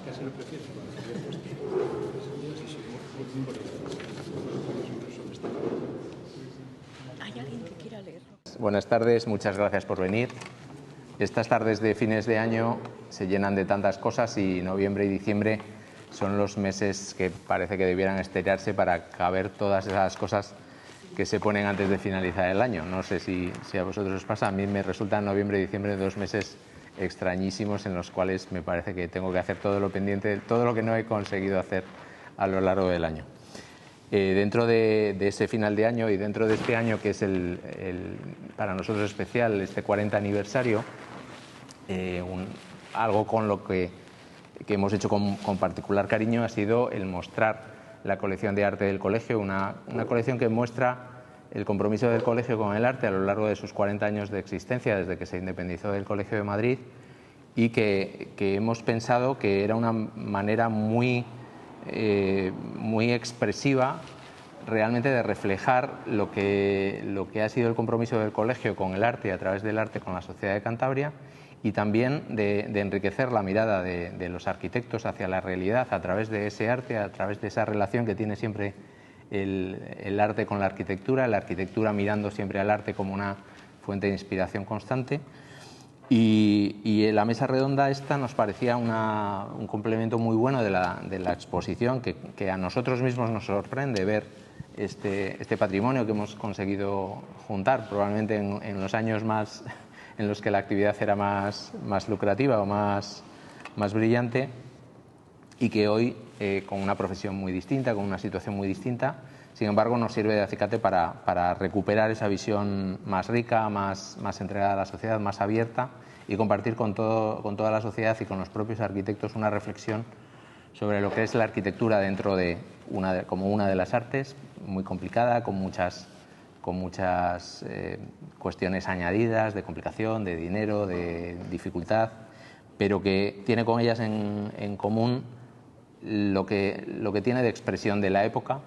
Casi lo prefiero. ¿Hay alguien que quiera leerlo? Buenas tardes, muchas gracias por venir. Estas tardes de fines de año se llenan de tantas cosas y noviembre y diciembre son los meses que parece que debieran estirarse para caber todas esas cosas que se ponen antes de finalizar el año. No sé si a vosotros os pasa, a mí me resultan noviembre y diciembre 2 meses extrañísimos en los cuales me parece que tengo que hacer todo lo pendiente, todo lo que no he conseguido hacer a lo largo del año. Dentro de ese final de año y dentro de este año que es para nosotros especial, este 40 aniversario, algo con lo que hemos hecho con particular cariño ha sido el mostrar la colección de arte del colegio, una colección que muestra el compromiso del colegio con el arte a lo largo de sus 40 años de existencia, desde que se independizó del Colegio de Madrid, y que hemos pensado que era una manera muy expresiva realmente de reflejar lo que ha sido el compromiso del colegio con el arte y a través del arte con la sociedad de Cantabria, y también de enriquecer la mirada de los arquitectos hacia la realidad a través de ese arte, a través de esa relación que tiene siempre el arte con la arquitectura mirando siempre al arte como una fuente de inspiración constante. Y la mesa redonda esta nos parecía un complemento muy bueno de la exposición, que a nosotros mismos nos sorprende ver este patrimonio que hemos conseguido juntar, probablemente en los años más en los que la actividad era más lucrativa o más brillante, y que hoy, con una profesión muy distinta, con una situación muy distinta, sin embargo nos sirve de acicate para recuperar esa visión más rica, más entregada a la sociedad, más abierta, y compartir con toda la sociedad y con los propios arquitectos una reflexión sobre lo que es la arquitectura dentro de como una de las artes, muy complicada, con muchas cuestiones añadidas de complicación, de dinero, de dificultad, pero que tiene con ellas en común lo que tiene de expresión de la época,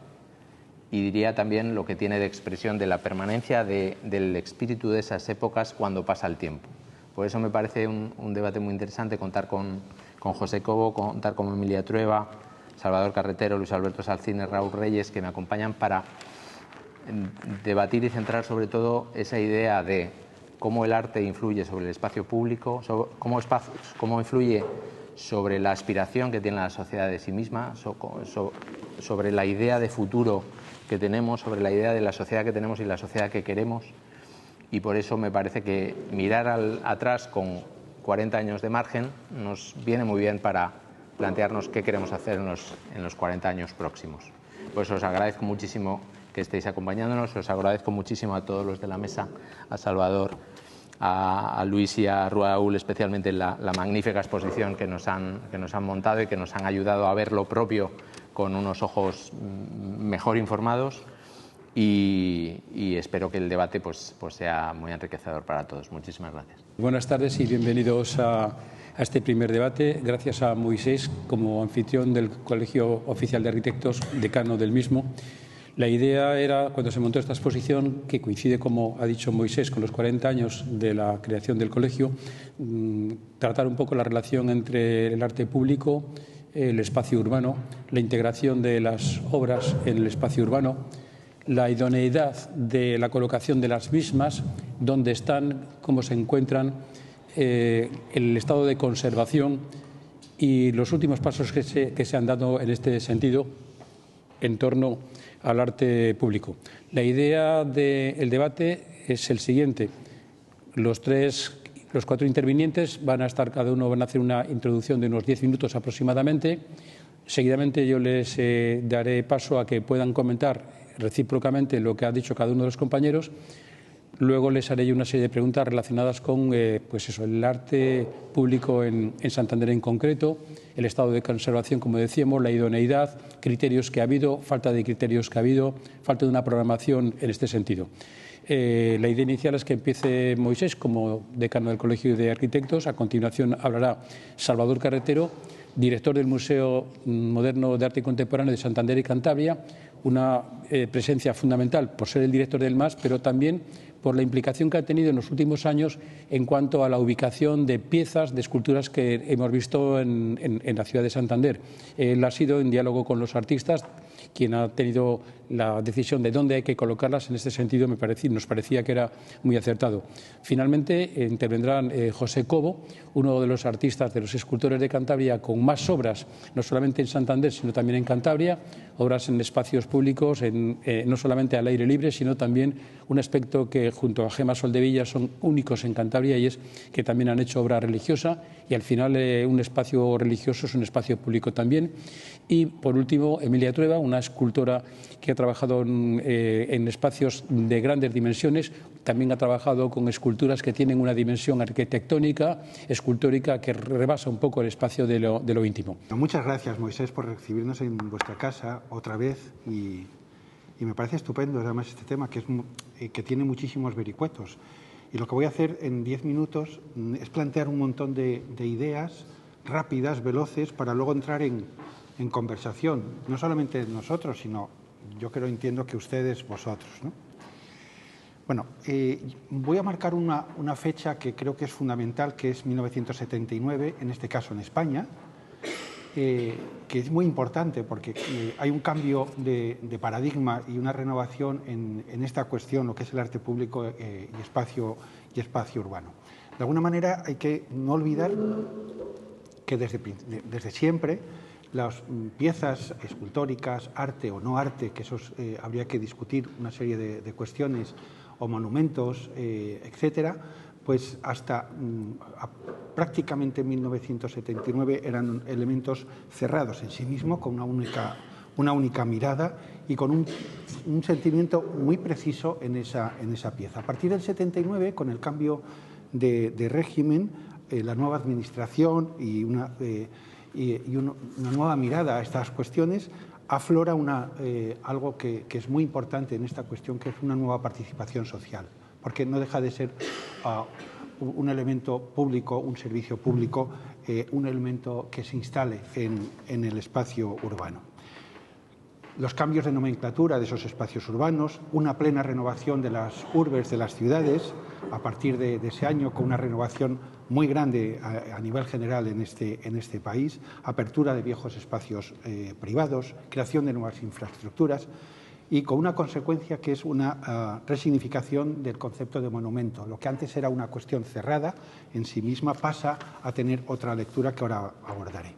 y diría también lo que tiene de expresión de la permanencia del espíritu de esas épocas cuando pasa el tiempo. Por eso me parece un debate muy interesante contar con José Cobo, contar con Emilia Trueba, Salvador Carretero, Luis Alberto Salcines, Raúl Reyes, que me acompañan para debatir y centrar sobre todo esa idea de cómo el arte influye sobre el espacio público, cómo influye sobre la aspiración que tiene la sociedad de sí misma, sobre la idea de futuro que tenemos, sobre la idea de la sociedad que tenemos y la sociedad que queremos. Y por eso me parece que mirar atrás con 40 años de margen nos viene muy bien para plantearnos qué queremos hacer en los 40 años próximos. Por eso os agradezco muchísimo que estéis acompañándonos, os agradezco muchísimo a todos los de la mesa, a Salvador, a Luis y a Raúl, especialmente la magnífica exposición que nos han montado y que nos han ayudado a ver lo propio con unos ojos mejor informados, y espero que el debate pues sea muy enriquecedor para todos. Muchísimas gracias. Buenas tardes y bienvenidos a este primer debate. Gracias a Moisés como anfitrión del Colegio Oficial de Arquitectos, decano del mismo. La idea era, cuando se montó esta exposición, que coincide, como ha dicho Moisés, con los 40 años de la creación del colegio, tratar un poco la relación entre el arte público, el espacio urbano, la integración de las obras en el espacio urbano, la idoneidad de la colocación de las mismas, dónde están, cómo se encuentran, el estado de conservación y los últimos pasos que se han dado en este sentido en torno al arte público. La idea del debate es el siguiente. Los 4 intervinientes van a hacer una introducción de unos 10 minutos aproximadamente. Seguidamente yo les daré paso a que puedan comentar recíprocamente lo que ha dicho cada uno de los compañeros. Luego les haré yo una serie de preguntas relacionadas con el arte público en Santander en concreto, el estado de conservación, como decíamos, la idoneidad, criterios que ha habido, falta de criterios que ha habido, falta de una programación en este sentido. La idea inicial es que empiece Moisés como decano del Colegio de Arquitectos. A continuación hablará Salvador Carretero, director del Museo Moderno de Arte Contemporáneo de Santander y Cantabria, una presencia fundamental por ser el director del MAS, pero también por la implicación que ha tenido en los últimos años en cuanto a la ubicación de piezas, de esculturas que hemos visto en la ciudad de Santander. Él ha sido, en diálogo con los artistas, quien ha tenido la decisión de dónde hay que colocarlas. En este sentido nos parecía que era muy acertado. Finalmente intervendrán José Cobo, uno de los artistas, de los escultores de Cantabria con más obras, no solamente en Santander, sino también en Cantabria, obras en espacios públicos, no solamente al aire libre, sino también un aspecto que junto a Gema Soldevilla son únicos en Cantabria, y es que también han hecho obra religiosa, y al final un espacio religioso es un espacio público también. Y por último, Emilia Trueba, una escultora que ha trabajado en espacios de grandes dimensiones, también ha trabajado con esculturas que tienen una dimensión arquitectónica, escultórica, que rebasa un poco el espacio de lo íntimo. Muchas gracias, Moisés, por recibirnos en vuestra casa otra vez, y me parece estupendo además este tema, que tiene muchísimos vericuetos. Y lo que voy a hacer en 10 minutos es plantear un montón de ideas rápidas, veloces, para luego entrar en conversación, no solamente nosotros, sino entiendo que ustedes, vosotros, ¿no? Bueno, voy a marcar una fecha que creo que es fundamental, que es 1979, en este caso en España, que es muy importante porque hay un cambio de paradigma y una renovación en esta cuestión, lo que es el arte público y espacio urbano. De alguna manera hay que no olvidar que desde siempre las piezas escultóricas, arte o no arte, que eso habría que discutir una serie de cuestiones, o monumentos, etcétera, pues hasta prácticamente 1979 eran elementos cerrados en sí mismos, con una única mirada y con un sentimiento muy preciso en esa pieza. A partir del 79, con el cambio de régimen, la nueva administración y una nueva mirada a estas cuestiones, aflora algo que es muy importante en esta cuestión, que es una nueva participación social, porque no deja de ser un elemento público, un servicio público, un elemento que se instale en el espacio urbano. Los cambios de nomenclatura de esos espacios urbanos, una plena renovación de las urbes, de las ciudades, a partir de ese año, con una renovación muy grande a nivel general en este país, apertura de viejos espacios privados, creación de nuevas infraestructuras, y con una consecuencia que es una resignificación del concepto de monumento. Lo que antes era una cuestión cerrada en sí misma pasa a tener otra lectura que ahora abordaré.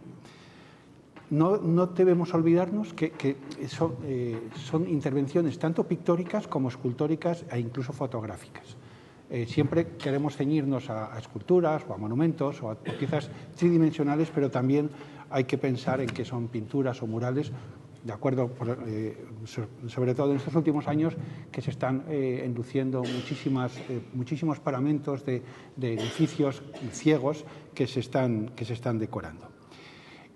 No debemos olvidarnos que son intervenciones tanto pictóricas como escultóricas e incluso fotográficas. Siempre queremos ceñirnos a esculturas o a monumentos o a piezas tridimensionales, pero también hay que pensar en que son pinturas o murales, de acuerdo, sobre todo en estos últimos años, que se están enluciendo muchísimos paramentos de edificios ciegos que se están decorando.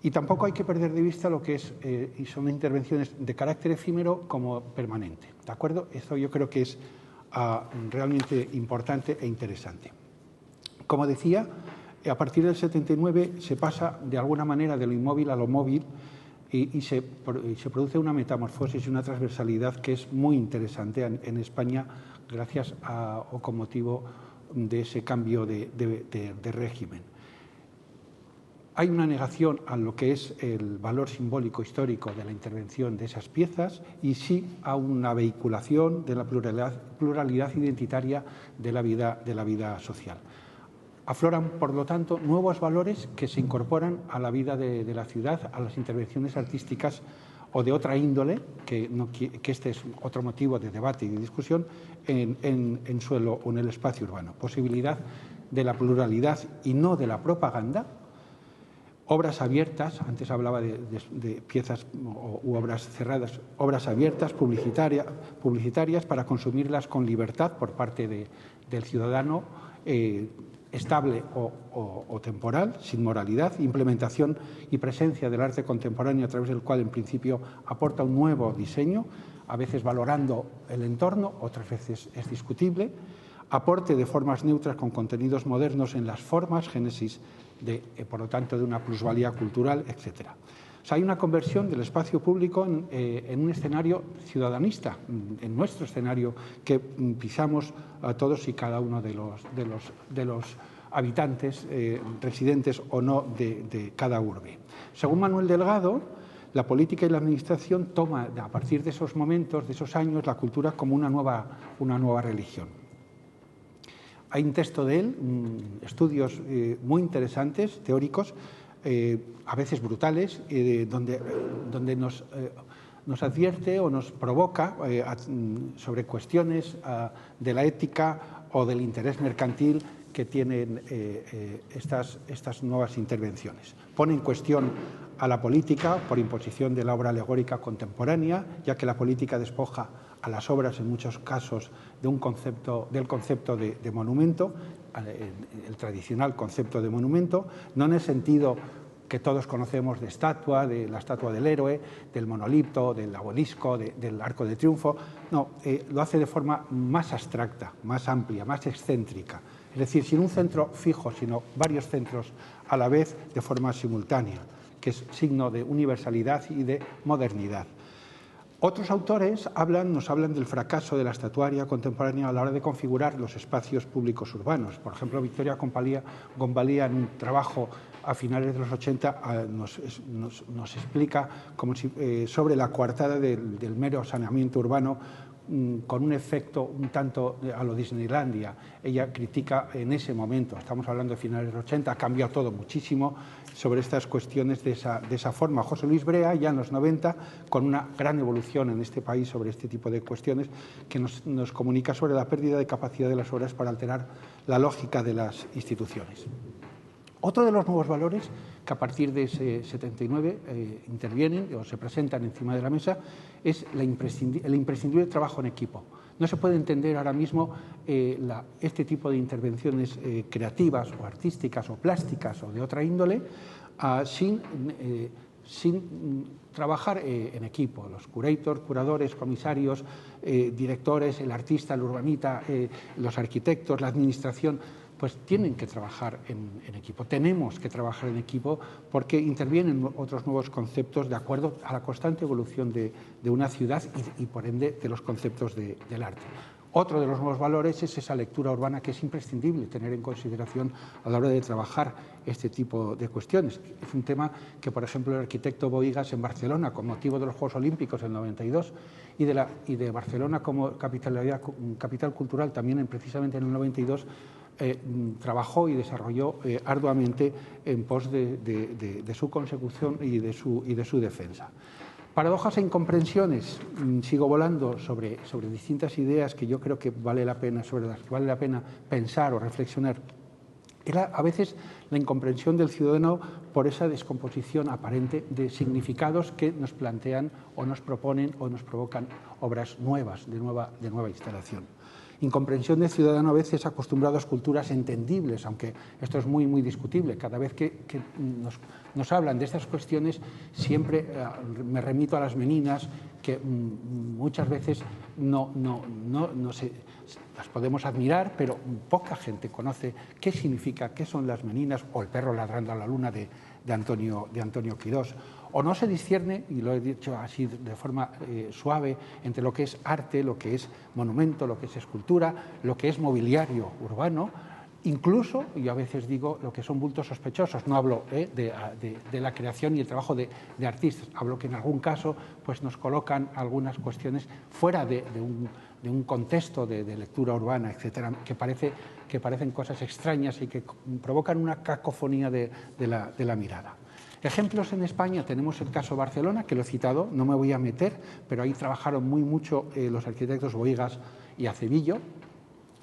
Y tampoco hay que perder de vista lo que es, y son intervenciones de carácter efímero como permanente, ¿de acuerdo? Esto yo creo que es realmente importante e interesante. Como decía, a partir del 79 se pasa de alguna manera de lo inmóvil a lo móvil y se produce una metamorfosis y una transversalidad que es muy interesante en España, gracias o con motivo de ese cambio de régimen. Hay una negación a lo que es el valor simbólico histórico de la intervención de esas piezas y sí a una vehiculación de la pluralidad identitaria de la vida social. Afloran, por lo tanto, nuevos valores que se incorporan a la vida de la ciudad, a las intervenciones artísticas o de otra índole, que este es otro motivo de debate y de discusión, en suelo o en el espacio urbano. Posibilidad de la pluralidad y no de la propaganda. Obras abiertas, antes hablaba de piezas u obras cerradas, obras abiertas, publicitarias, para consumirlas con libertad por parte del ciudadano, estable o temporal, sin moralidad, implementación y presencia del arte contemporáneo a través del cual, en principio, aporta un nuevo diseño, a veces valorando el entorno, otras veces es discutible, aporte de formas neutras con contenidos modernos en las formas, génesis por lo tanto, de una plusvalía cultural, etc. sea, hay una conversión del espacio público en un escenario ciudadanista, en nuestro escenario que pisamos a todos y cada uno de los habitantes, residentes o no de cada urbe. Según Manuel Delgado, la política y la administración toma a partir de esos momentos, de esos años, la cultura como una nueva religión. Hay un texto de él, estudios muy interesantes, teóricos, a veces brutales, donde nos advierte o nos provoca sobre cuestiones de la ética o del interés mercantil que tienen estas nuevas intervenciones. Pone en cuestión a la política por imposición de la obra alegórica contemporánea, ya que la política despoja a las obras en muchos casos del concepto de monumento, el tradicional concepto de monumento, no en el sentido que todos conocemos de estatua, de la estatua del héroe, del monolito, del obelisco, del arco de triunfo. No, lo hace de forma más abstracta, más amplia, más excéntrica. Es decir, sin un centro fijo, sino varios centros a la vez de forma simultánea, que es signo de universalidad y de modernidad. Otros autores nos hablan del fracaso de la estatuaria contemporánea a la hora de configurar los espacios públicos urbanos. Por ejemplo, Victoria Gombalía, en un trabajo a finales de los 80, nos explica sobre la coartada del mero saneamiento urbano, con un efecto un tanto a lo Disneylandia. Ella critica en ese momento, estamos hablando de finales de los 80, ha cambiado todo muchísimo sobre estas cuestiones de esa forma. José Luis Brea, ya en los 90, con una gran evolución en este país sobre este tipo de cuestiones, que nos comunica sobre la pérdida de capacidad de las obras para alterar la lógica de las instituciones. Otro de los nuevos valores que a partir de ese 79 intervienen o se presentan encima de la mesa es el imprescindible trabajo en equipo. No se puede entender ahora mismo este tipo de intervenciones creativas o artísticas o plásticas o de otra índole sin trabajar en equipo. Los curadores, comisarios, directores, el artista, el urbanita, los arquitectos, la administración, pues tienen que trabajar en equipo. Tenemos que trabajar en equipo porque intervienen otros nuevos conceptos de acuerdo a la constante evolución de una ciudad y por ende, de los conceptos del arte. Otro de los nuevos valores es esa lectura urbana que es imprescindible tener en consideración a la hora de trabajar este tipo de cuestiones. Es un tema que, por ejemplo, el arquitecto Bohigas en Barcelona, con motivo de los Juegos Olímpicos del 92, y de Barcelona como capital cultural también precisamente en el 92, trabajó y desarrolló arduamente en pos de su consecución y de su defensa. Paradojas e incomprensiones. Sigo volando sobre distintas ideas que yo creo que sobre las que vale la pena pensar o reflexionar. Era a veces la incomprensión del ciudadano por esa descomposición aparente de significados que nos plantean o nos proponen o nos provocan obras nuevas, de nueva instalación. Incomprensión del ciudadano a veces acostumbrado a esculturas entendibles, aunque esto es muy, muy discutible. Cada vez que nos hablan de estas cuestiones, siempre me remito a las meninas, que muchas veces no se las podemos admirar, pero poca gente conoce qué significa, qué son las meninas, o el perro ladrando a la luna de Antonio Quirós. O no se discierne, y lo he dicho así de forma suave, entre lo que es arte, lo que es monumento, lo que es escultura, lo que es mobiliario urbano, incluso, yo a veces digo, lo que son bultos sospechosos. No hablo de la creación y el trabajo de artistas, hablo que en algún caso pues nos colocan algunas cuestiones fuera de un contexto de lectura urbana, etcétera, que parecen cosas extrañas y que provocan una cacofonía de la mirada. Ejemplos en España tenemos el caso Barcelona, que lo he citado, no me voy a meter, pero ahí trabajaron muy mucho los arquitectos Bohigas y Acevillo,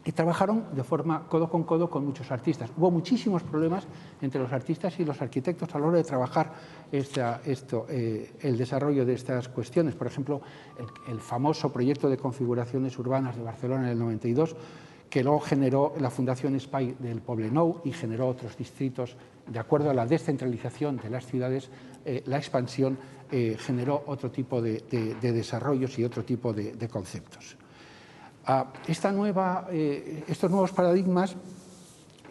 y trabajaron de forma codo con muchos artistas. Hubo muchísimos problemas entre los artistas y los arquitectos a la hora de trabajar el desarrollo de estas cuestiones. Por ejemplo, el famoso proyecto de configuraciones urbanas de Barcelona en el 92, que luego generó la Fundación Espai del Poblenou y generó otros distritos. De acuerdo a la descentralización de las ciudades, la expansión generó otro tipo de desarrollos y otro tipo de conceptos. Estos nuevos paradigmas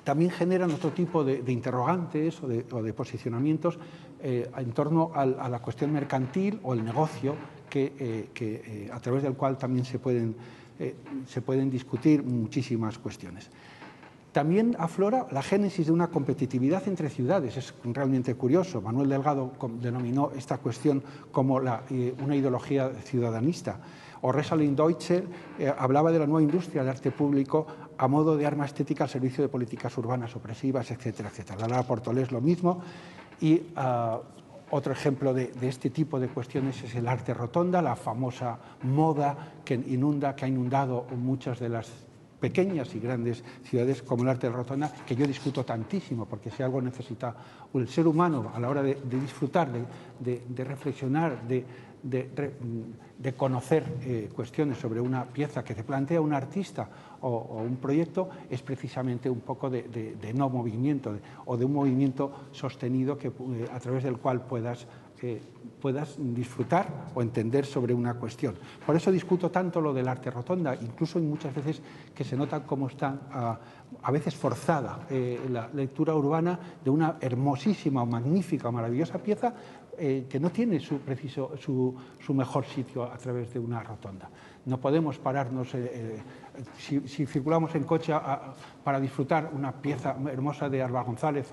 también generan otro tipo de interrogantes o de posicionamientos en torno a la cuestión mercantil o el negocio a través del cual también se pueden discutir muchísimas cuestiones. También aflora la génesis de una competitividad entre ciudades. Es realmente curioso. Manuel Delgado denominó esta cuestión como una ideología ciudadanista. O Rosalind Deutscher hablaba de la nueva industria del arte público a modo de arma estética al servicio de políticas urbanas opresivas, etcétera, etcétera. Lara Portolés lo mismo. Y otro ejemplo de este tipo de cuestiones es el arte rotonda, la famosa moda que ha inundado muchas de las pequeñas y grandes ciudades como el arte rotonda, que yo discuto tantísimo, porque si algo necesita el ser humano a la hora de disfrutar, de reflexionar, de conocer cuestiones sobre una pieza que te plantea un artista o un proyecto, es precisamente un poco de no movimiento o de un movimiento sostenido a través del cual puedas disfrutar o entender sobre una cuestión. Por eso discuto tanto lo del arte rotonda, incluso hay muchas veces que se nota cómo está a veces forzada la lectura urbana de una hermosísima, magnífica, maravillosa pieza que no tiene su mejor sitio a través de una rotonda. No podemos pararnos, si circulamos en coche para disfrutar una pieza hermosa de Alba González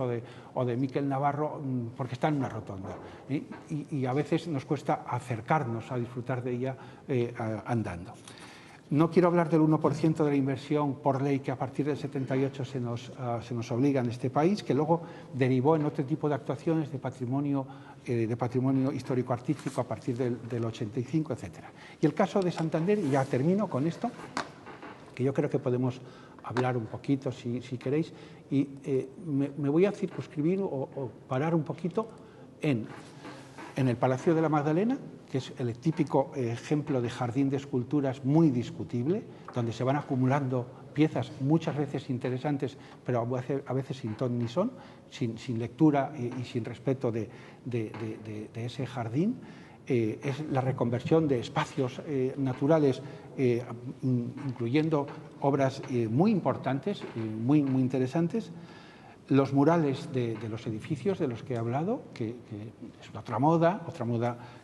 o de Miquel Navarro, porque está en una rotonda. Y a veces nos cuesta acercarnos a disfrutar de ella andando. No quiero hablar del 1% de la inversión por ley que a partir del 78 se nos obliga en este país, que luego derivó en otro tipo de actuaciones de patrimonio histórico-artístico a partir del 85, etc. Y el caso de Santander, y ya termino con esto, que yo creo que podemos hablar un poquito si queréis, y me voy a circunscribir o parar un poquito en el Palacio de la Magdalena, que es el típico ejemplo de jardín de esculturas muy discutible, donde se van acumulando piezas muchas veces interesantes, pero a veces sin ton ni son, sin lectura y sin respeto de ese jardín. Es la reconversión de espacios naturales, incluyendo obras muy importantes, muy interesantes. Los murales de los edificios de los que he hablado, que es otra moda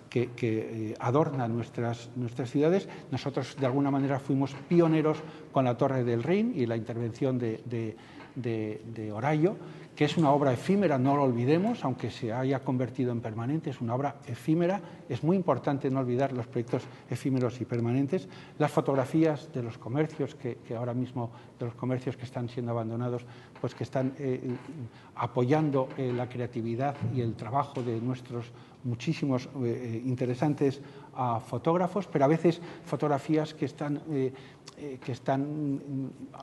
que adorna nuestras ciudades. Nosotros, de alguna manera, fuimos pioneros con la Torre del Rin y la intervención de Orayo, que es una obra efímera, no lo olvidemos, aunque se haya convertido en permanente, es una obra efímera. Es muy importante no olvidar los proyectos efímeros y permanentes. Las fotografías de los comercios, que ahora mismo, de los comercios que están siendo abandonados, pues que están apoyando la creatividad y el trabajo de nuestros muchísimos interesantes fotógrafos, pero a veces fotografías que están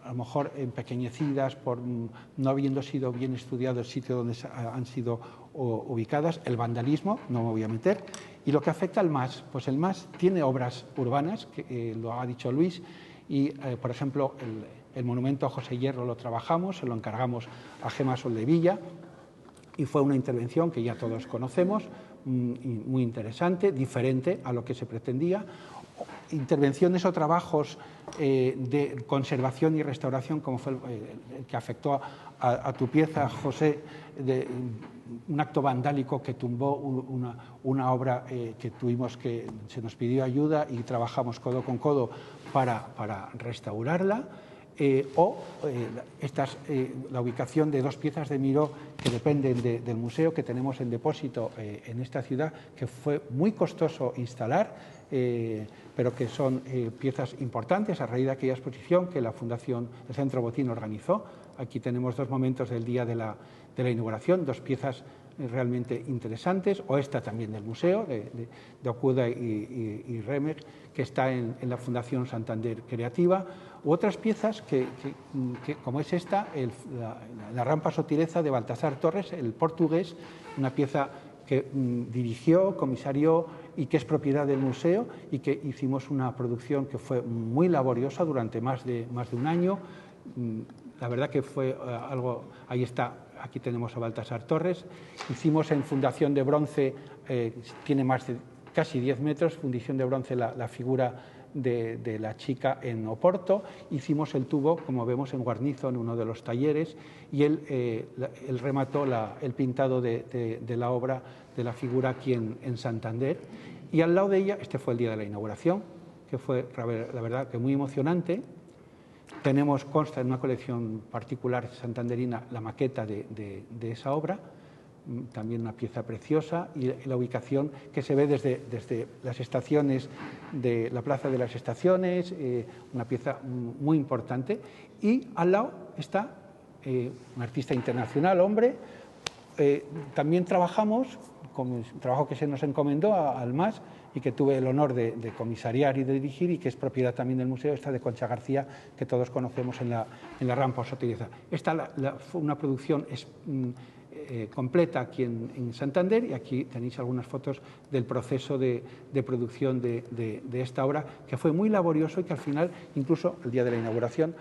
a lo mejor empequeñecidas por no habiendo sido bien estudiado el sitio donde han sido ubicadas. El vandalismo, no me voy a meter. Y lo que afecta al MAS, pues el MAS tiene obras urbanas, que lo ha dicho Luis, y por ejemplo el monumento a José Hierro lo trabajamos, se lo encargamos a Gemma Soldevilla, y fue una intervención que ya todos conocemos, muy interesante, diferente a lo que se pretendía. Intervenciones o trabajos de conservación y restauración, como fue el que afectó a tu pieza, José, de un acto vandálico que tumbó una obra que se nos pidió ayuda y trabajamos codo con codo para restaurarla. La ubicación de dos piezas de Miró que dependen del museo que tenemos en depósito en esta ciudad, que fue muy costoso instalar, pero que son piezas importantes a raíz de aquella exposición que la Fundación el Centro Botín organizó. Aquí tenemos dos momentos del día de la inauguración, dos piezas realmente interesantes, o esta también del museo de Okuda y Remek, que está en la Fundación Santander Creativa, u otras piezas que como es esta, la rampa Sotileza de Baltasar Torres, el portugués, una pieza que dirigió, comisarió y que es propiedad del museo, y que hicimos una producción que fue muy laboriosa durante más de un año. La verdad que fue algo, ahí está, aquí tenemos a Baltasar Torres. Hicimos en fundición de bronce, tiene más de casi 10 metros, fundición de bronce, la figura de la chica en Oporto. Hicimos el tubo, como vemos, en Guarnizo, en uno de los talleres, y él remató el pintado de la obra, de la figura, aquí en Santander. Y al lado de ella, este fue el día de la inauguración, que fue, la verdad, que muy emocionante. Consta en una colección particular santanderina la maqueta de esa obra, también una pieza preciosa, y la ubicación que se ve desde las estaciones de la Plaza de las Estaciones, una pieza muy importante. Y al lado está un artista internacional, hombre. También trabajamos, con un trabajo que se nos encomendó al MAS y que tuve el honor de comisariar y de dirigir, y que es propiedad también del museo, esta de Concha García, que todos conocemos en la Rampa Osotirieza. Esta fue una producción completa aquí en Santander, y aquí tenéis algunas fotos del proceso de producción de esta obra, que fue muy laborioso y que al final, incluso el día de la inauguración,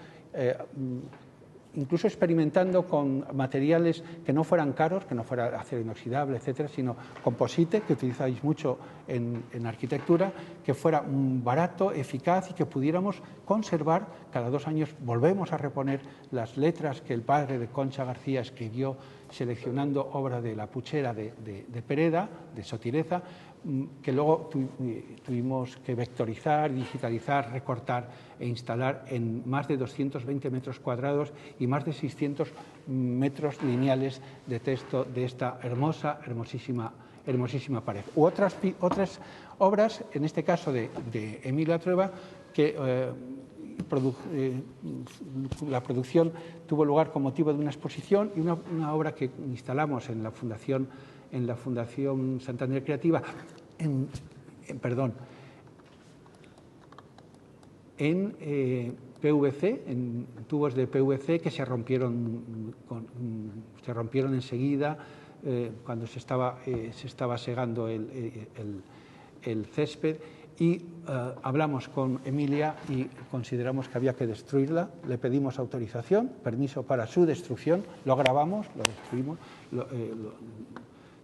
incluso experimentando con materiales que no fueran caros, que no fuera acero inoxidable, etcétera, sino composite, que utilizáis mucho en arquitectura, que fuera barato, eficaz y que pudiéramos conservar. Cada 2 años volvemos a reponer las letras que el padre de Concha García escribió seleccionando obra de la Puchera de Pereda, de Sotireza, que luego tuvimos que vectorizar, digitalizar, recortar e instalar en más de 220 metros cuadrados y más de 600 metros lineales de texto de esta hermosísima pared. Otras obras, en este caso de Emilio Trueba, que la producción tuvo lugar con motivo de una exposición y una obra que instalamos en la Fundación Santander Creativa, en PVC, en tubos de PVC que se rompieron enseguida cuando se estaba segando el césped. Y hablamos con Emilia y consideramos que había que destruirla. Le pedimos autorización, permiso para su destrucción, lo grabamos, lo destruimos,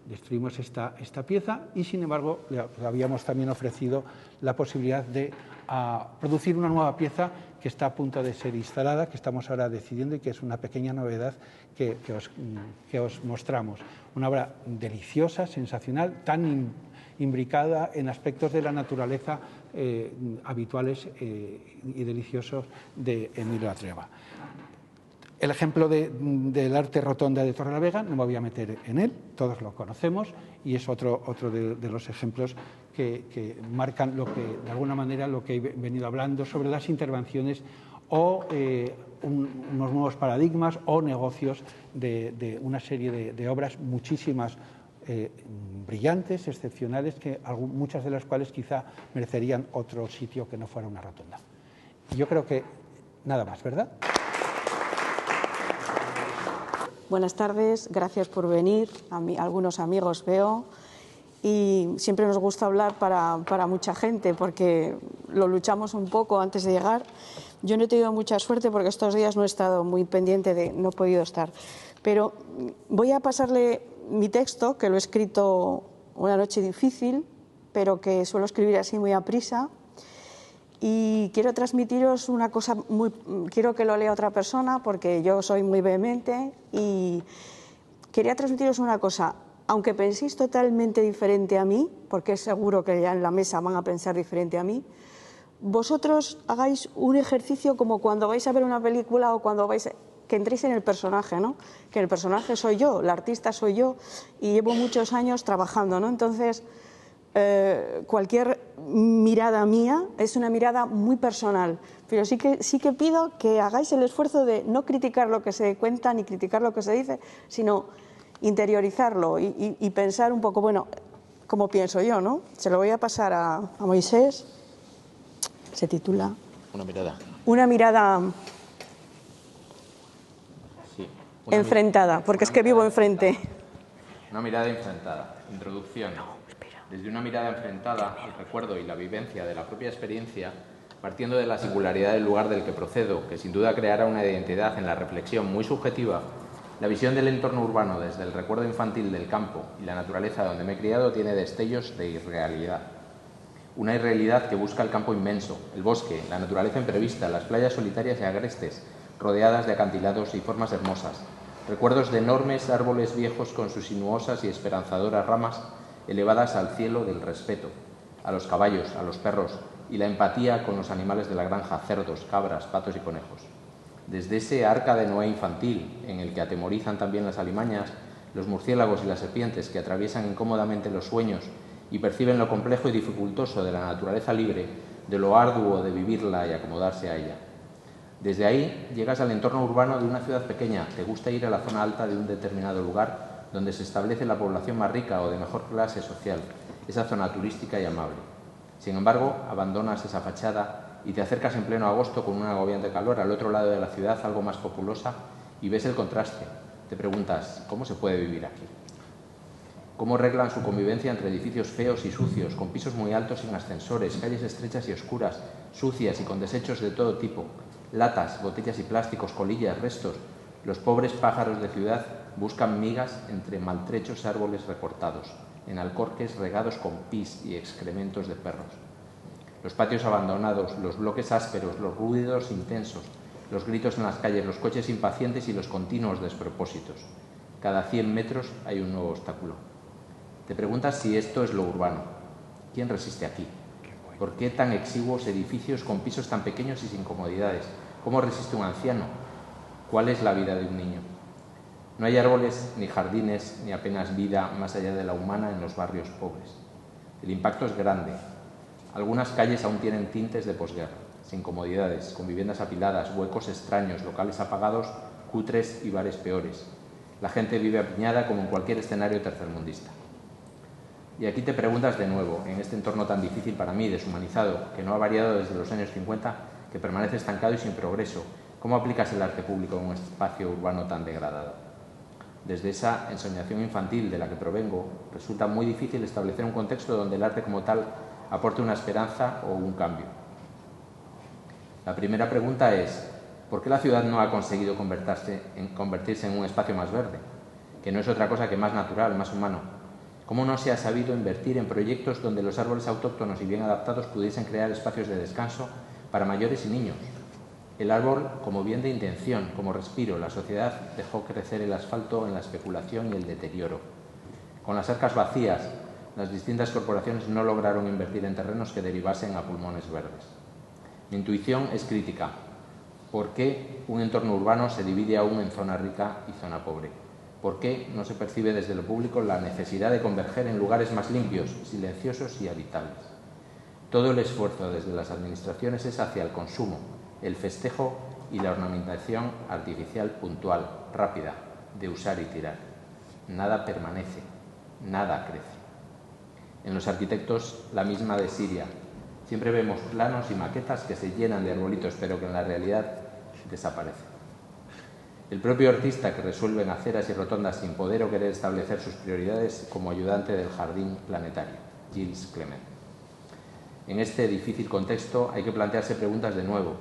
destruimos esta pieza, y sin embargo le habíamos también ofrecido la posibilidad de producir una nueva pieza que está a punto de ser instalada, que estamos ahora decidiendo, y que es una pequeña novedad que os mostramos. Una obra deliciosa, sensacional, tan imbricada en aspectos de la naturaleza habituales y deliciosos de Emilio Trueba. El ejemplo del arte rotonda de Torrelavega, no me voy a meter en él, todos lo conocemos, y es otro de los ejemplos que marcan de alguna manera lo que he venido hablando sobre las intervenciones o unos nuevos paradigmas o negocios de una serie de obras, muchísimas brillantes, excepcionales, muchas de las cuales quizá merecerían otro sitio que no fuera una rotonda. Yo creo que nada más, ¿verdad? Buenas tardes, gracias por venir. Algunos amigos veo, y siempre nos gusta hablar para mucha gente porque lo luchamos un poco antes de llegar. Yo no he tenido mucha suerte porque estos días no he estado muy pendiente, no he podido estar. Pero voy a pasarle mi texto, que lo he escrito una noche difícil, pero que suelo escribir así muy a prisa. Y quiero transmitiros una cosa quiero que lo lea otra persona porque yo soy muy vehemente, y quería transmitiros una cosa. Aunque penséis totalmente diferente a mí, porque es seguro que ya en la mesa van a pensar diferente a mí, vosotros hagáis un ejercicio como cuando vais a ver una película o cuando que entréis en el personaje, ¿no? Que el personaje soy yo, la artista soy yo, y llevo muchos años trabajando, ¿no? Entonces, cualquier mirada mía es una mirada muy personal, pero sí que pido que hagáis el esfuerzo de no criticar lo que se cuenta ni criticar lo que se dice, sino interiorizarlo y pensar un poco, bueno, cómo pienso yo, ¿no? Se lo voy a pasar a Moisés. Se titula Una mirada sí, enfrentada, porque es que vivo enfrente. Una mirada enfrentada. Introducción. Desde una mirada enfrentada, el recuerdo y la vivencia de la propia experiencia, partiendo de la singularidad del lugar del que procedo, que sin duda creará una identidad en la reflexión muy subjetiva, la visión del entorno urbano desde el recuerdo infantil del campo y la naturaleza donde me he criado tiene destellos de irrealidad. Una irrealidad que busca el campo inmenso, el bosque, la naturaleza imprevista, las playas solitarias y agrestes, rodeadas de acantilados y formas hermosas. Recuerdos de enormes árboles viejos con sus sinuosas y esperanzadoras ramas elevadas al cielo del respeto, a los caballos, a los perros y la empatía con los animales de la granja, cerdos, cabras, patos y conejos. Desde ese arca de Noé infantil, en el que atemorizan también las alimañas, los murciélagos y las serpientes que atraviesan incómodamente los sueños y perciben lo complejo y dificultoso de la naturaleza libre, de lo arduo de vivirla y acomodarse a ella. Desde ahí llegas al entorno urbano de una ciudad pequeña, te gusta ir a la zona alta de un determinado lugar donde se establece la población más rica o de mejor clase social, esa zona turística y amable. Sin embargo, abandonas esa fachada y te acercas en pleno agosto con un agobiante calor al otro lado de la ciudad, algo más populosa, y ves el contraste. Te preguntas, ¿cómo se puede vivir aquí? ¿Cómo arreglan su convivencia entre edificios feos y sucios, con pisos muy altos sin ascensores, calles estrechas y oscuras, sucias y con desechos de todo tipo, latas, botellas y plásticos, colillas, restos? Los pobres pájaros de ciudad buscan migas entre maltrechos árboles recortados, en alcorques regados con pis y excrementos de perros. Los patios abandonados, los bloques ásperos, los ruidos intensos, los gritos en las calles, los coches impacientes y los continuos despropósitos. Cada 100 metros hay un nuevo obstáculo. Te preguntas si esto es lo urbano. ¿Quién resiste aquí? ¿Por qué tan exiguos edificios con pisos tan pequeños y sin comodidades? ¿Cómo resiste un anciano? ¿Cuál es la vida de un niño? No hay árboles, ni jardines, ni apenas vida más allá de la humana en los barrios pobres. El impacto es grande. Algunas calles aún tienen tintes de posguerra, sin comodidades, con viviendas apiladas, huecos extraños, locales apagados, cutres y bares peores. La gente vive apiñada como en cualquier escenario tercermundista. Y aquí te preguntas de nuevo, en este entorno tan difícil para mí, deshumanizado, que no ha variado desde los años 50, que permanece estancado y sin progreso, ¿cómo aplicas el arte público en un espacio urbano tan degradado? Desde esa ensoñación infantil de la que provengo, resulta muy difícil establecer un contexto donde el arte como tal aporte una esperanza o un cambio. La primera pregunta es, ¿por qué la ciudad no ha conseguido convertirse en un espacio más verde? Que no es otra cosa que más natural, más humano. ¿Cómo no se ha sabido invertir en proyectos donde los árboles autóctonos y bien adaptados pudiesen crear espacios de descanso para mayores y niños? El árbol como bien de intención, como respiro, la sociedad dejó crecer el asfalto en la especulación y el deterioro. Con las arcas vacías, las distintas corporaciones no lograron invertir en terrenos que derivasen a pulmones verdes. Mi intuición es crítica. ¿Por qué un entorno urbano se divide aún en zona rica y zona pobre? ¿Por qué no se percibe desde lo público la necesidad de converger en lugares más limpios, silenciosos y habitables? Todo el esfuerzo desde las administraciones es hacia el consumo, el festejo y la ornamentación artificial puntual, rápida, de usar y tirar. Nada permanece, nada crece. En los arquitectos, la misma de Siria. Siempre vemos planos y maquetas que se llenan de arbolitos, pero que en la realidad desaparecen. El propio artista que resuelve en aceras y rotondas sin poder o querer establecer sus prioridades como ayudante del jardín planetario, Gilles Clement. En este difícil contexto hay que plantearse preguntas de nuevo.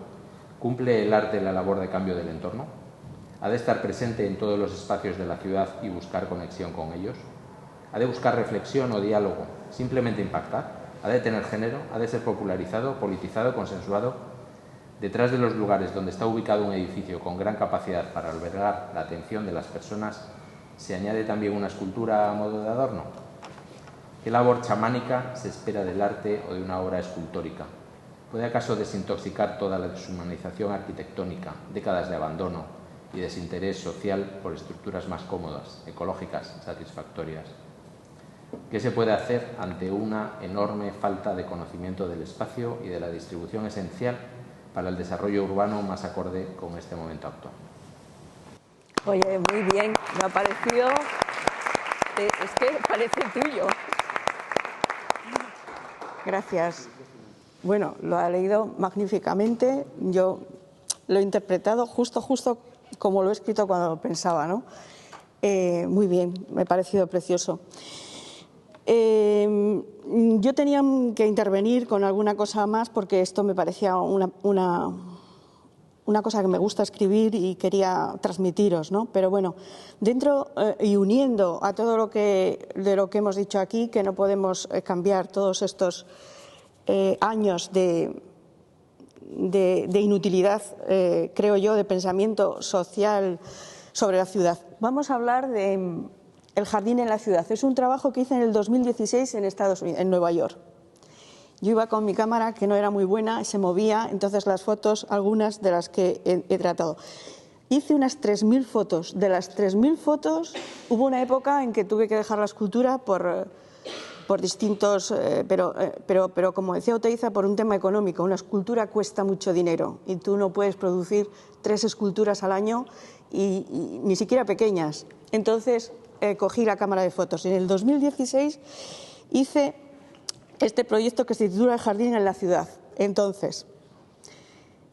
¿Cumple el arte la labor de cambio del entorno? ¿Ha de estar presente en todos los espacios de la ciudad y buscar conexión con ellos? ¿Ha de buscar reflexión o diálogo? ¿Simplemente impactar? ¿Ha de tener género? ¿Ha de ser popularizado, politizado, consensuado? Detrás de los lugares donde está ubicado un edificio con gran capacidad para albergar la atención de las personas, ¿se añade también una escultura a modo de adorno? ¿Qué labor chamánica se espera del arte o de una obra escultórica? ¿Puede acaso desintoxicar toda la deshumanización arquitectónica, décadas de abandono y desinterés social por estructuras más cómodas, ecológicas, satisfactorias? ¿Qué se puede hacer ante una enorme falta de conocimiento del espacio y de la distribución esencial para el desarrollo urbano más acorde con este momento actual? Oye, muy bien, me ha parecido, es que parece tuyo. Gracias. Bueno, lo ha leído magníficamente, yo lo he interpretado justo como lo he escrito cuando lo pensaba, ¿no? Muy bien, me ha parecido precioso. Yo tenía que intervenir con alguna cosa más porque esto me parecía una cosa que me gusta escribir y quería transmitiros, ¿no? Pero bueno, dentro y uniendo a todo de lo que hemos dicho aquí, que no podemos cambiar todos estos años de inutilidad, creo yo, de pensamiento social sobre la ciudad. Vamos a hablar de El jardín en la ciudad. Es un trabajo que hice en el 2016 en Estados Unidos, en Nueva York. Yo iba con mi cámara, que no era muy buena, se movía, entonces las fotos, algunas de las que he tratado. Hice unas 3.000 fotos. De las 3.000 fotos, hubo una época en que tuve que dejar la escultura por distintos, pero como decía Oteiza, por un tema económico. Una escultura cuesta mucho dinero y tú no puedes producir 3 esculturas al año y ni siquiera pequeñas. Entonces cogí la cámara de fotos. En el 2016 hice este proyecto que se titula El jardín en la ciudad. Entonces,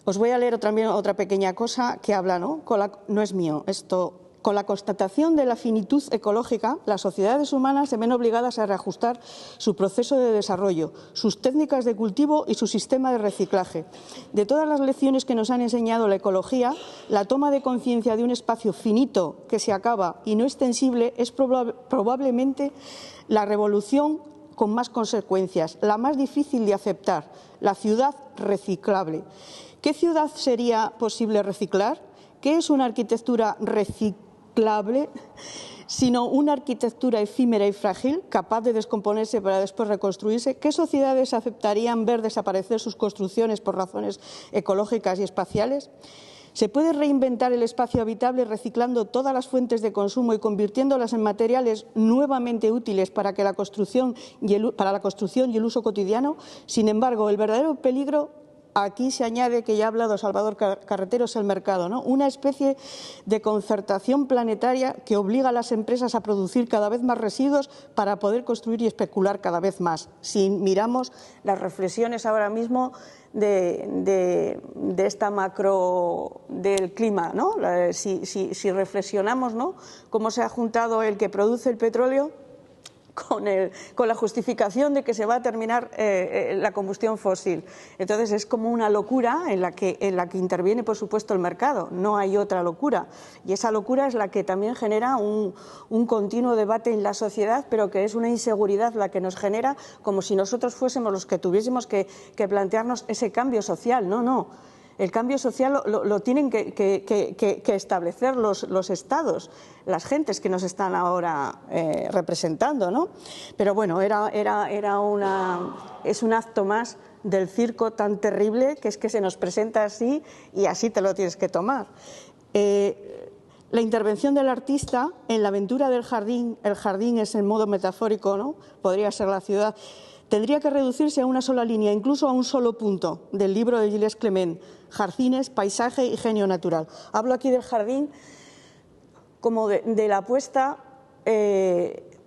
os voy a leer también otra pequeña cosa que habla, ¿no? No es mío, esto. Con la constatación de la finitud ecológica, las sociedades humanas se ven obligadas a reajustar su proceso de desarrollo, sus técnicas de cultivo y su sistema de reciclaje. De todas las lecciones que nos han enseñado la ecología, la toma de conciencia de un espacio finito que se acaba y no extensible es probablemente la revolución con más consecuencias, la más difícil de aceptar, la ciudad reciclable. ¿Qué ciudad sería posible reciclar? ¿Qué es una arquitectura reciclable? Sino una arquitectura efímera y frágil, capaz de descomponerse para después reconstruirse. ¿Qué sociedades aceptarían ver desaparecer sus construcciones por razones ecológicas y espaciales? ¿Se puede reinventar el espacio habitable reciclando todas las fuentes de consumo y convirtiéndolas en materiales nuevamente útiles para la construcción y el uso cotidiano? Sin embargo, el verdadero peligro, aquí se añade, que ya ha hablado Salvador Carretero, es el mercado, ¿no? Una especie de concertación planetaria que obliga a las empresas a producir cada vez más residuos para poder construir y especular cada vez más. Si miramos las reflexiones ahora mismo de esta macro del clima, ¿no? Si reflexionamos, ¿no?, cómo se ha juntado el que produce el petróleo con la justificación de que se va a terminar la combustión fósil. Entonces es como una locura en la que interviene, por supuesto, el mercado. No hay otra locura. Y esa locura es la que también genera un continuo debate en la sociedad, pero que es una inseguridad la que nos genera, como si nosotros fuésemos los que tuviésemos que plantearnos ese cambio social. No, no. El cambio social lo tienen que establecer los estados, las gentes que nos están ahora representando, ¿no? Pero bueno, es un acto más del circo tan terrible que es que se nos presenta así y así te lo tienes que tomar. La intervención del artista en la aventura del jardín, el jardín es en modo metafórico, ¿no? Podría ser la ciudad. Tendría que reducirse a una sola línea, incluso a un solo punto del libro de Gilles Clement, Jardines, paisaje y genio natural. Hablo aquí del jardín como de la apuesta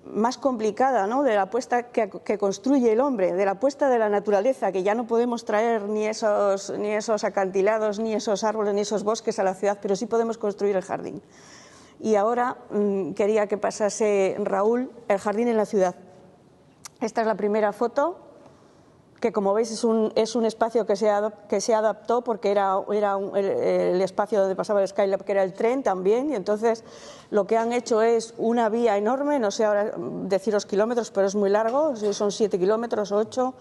más complicada, ¿no?, de la apuesta que construye el hombre, de la apuesta de la naturaleza, que ya no podemos traer ni esos acantilados, ni esos árboles, ni esos bosques a la ciudad, pero sí podemos construir el jardín. Y ahora quería que pasase Raúl, el jardín en la ciudad. Esta es la primera foto, que como veis es un espacio que se adaptó porque era el espacio donde pasaba el Skylab, que era el tren también, y entonces lo que han hecho es una vía enorme, no sé ahora deciros kilómetros, pero es muy largo, son 7 kilómetros, 8,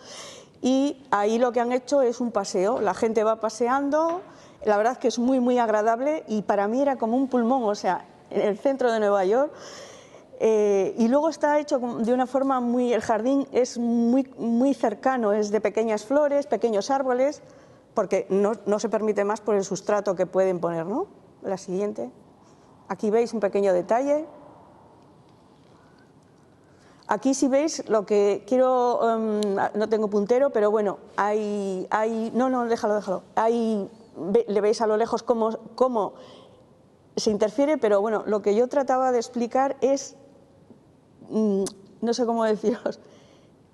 y ahí lo que han hecho es un paseo, la gente va paseando, la verdad que es muy, muy agradable, y para mí era como un pulmón, o sea, en el centro de Nueva York. Y luego está hecho de una forma el jardín es muy cercano, es de pequeñas flores, pequeños árboles, porque no se permite más por el sustrato que pueden poner, ¿no? La siguiente. Aquí veis un pequeño detalle. Aquí si veis lo que quiero, no tengo puntero, pero bueno, déjalo. Le veis a lo lejos cómo se interfiere, pero bueno, lo que yo trataba de explicar es, no sé cómo deciros,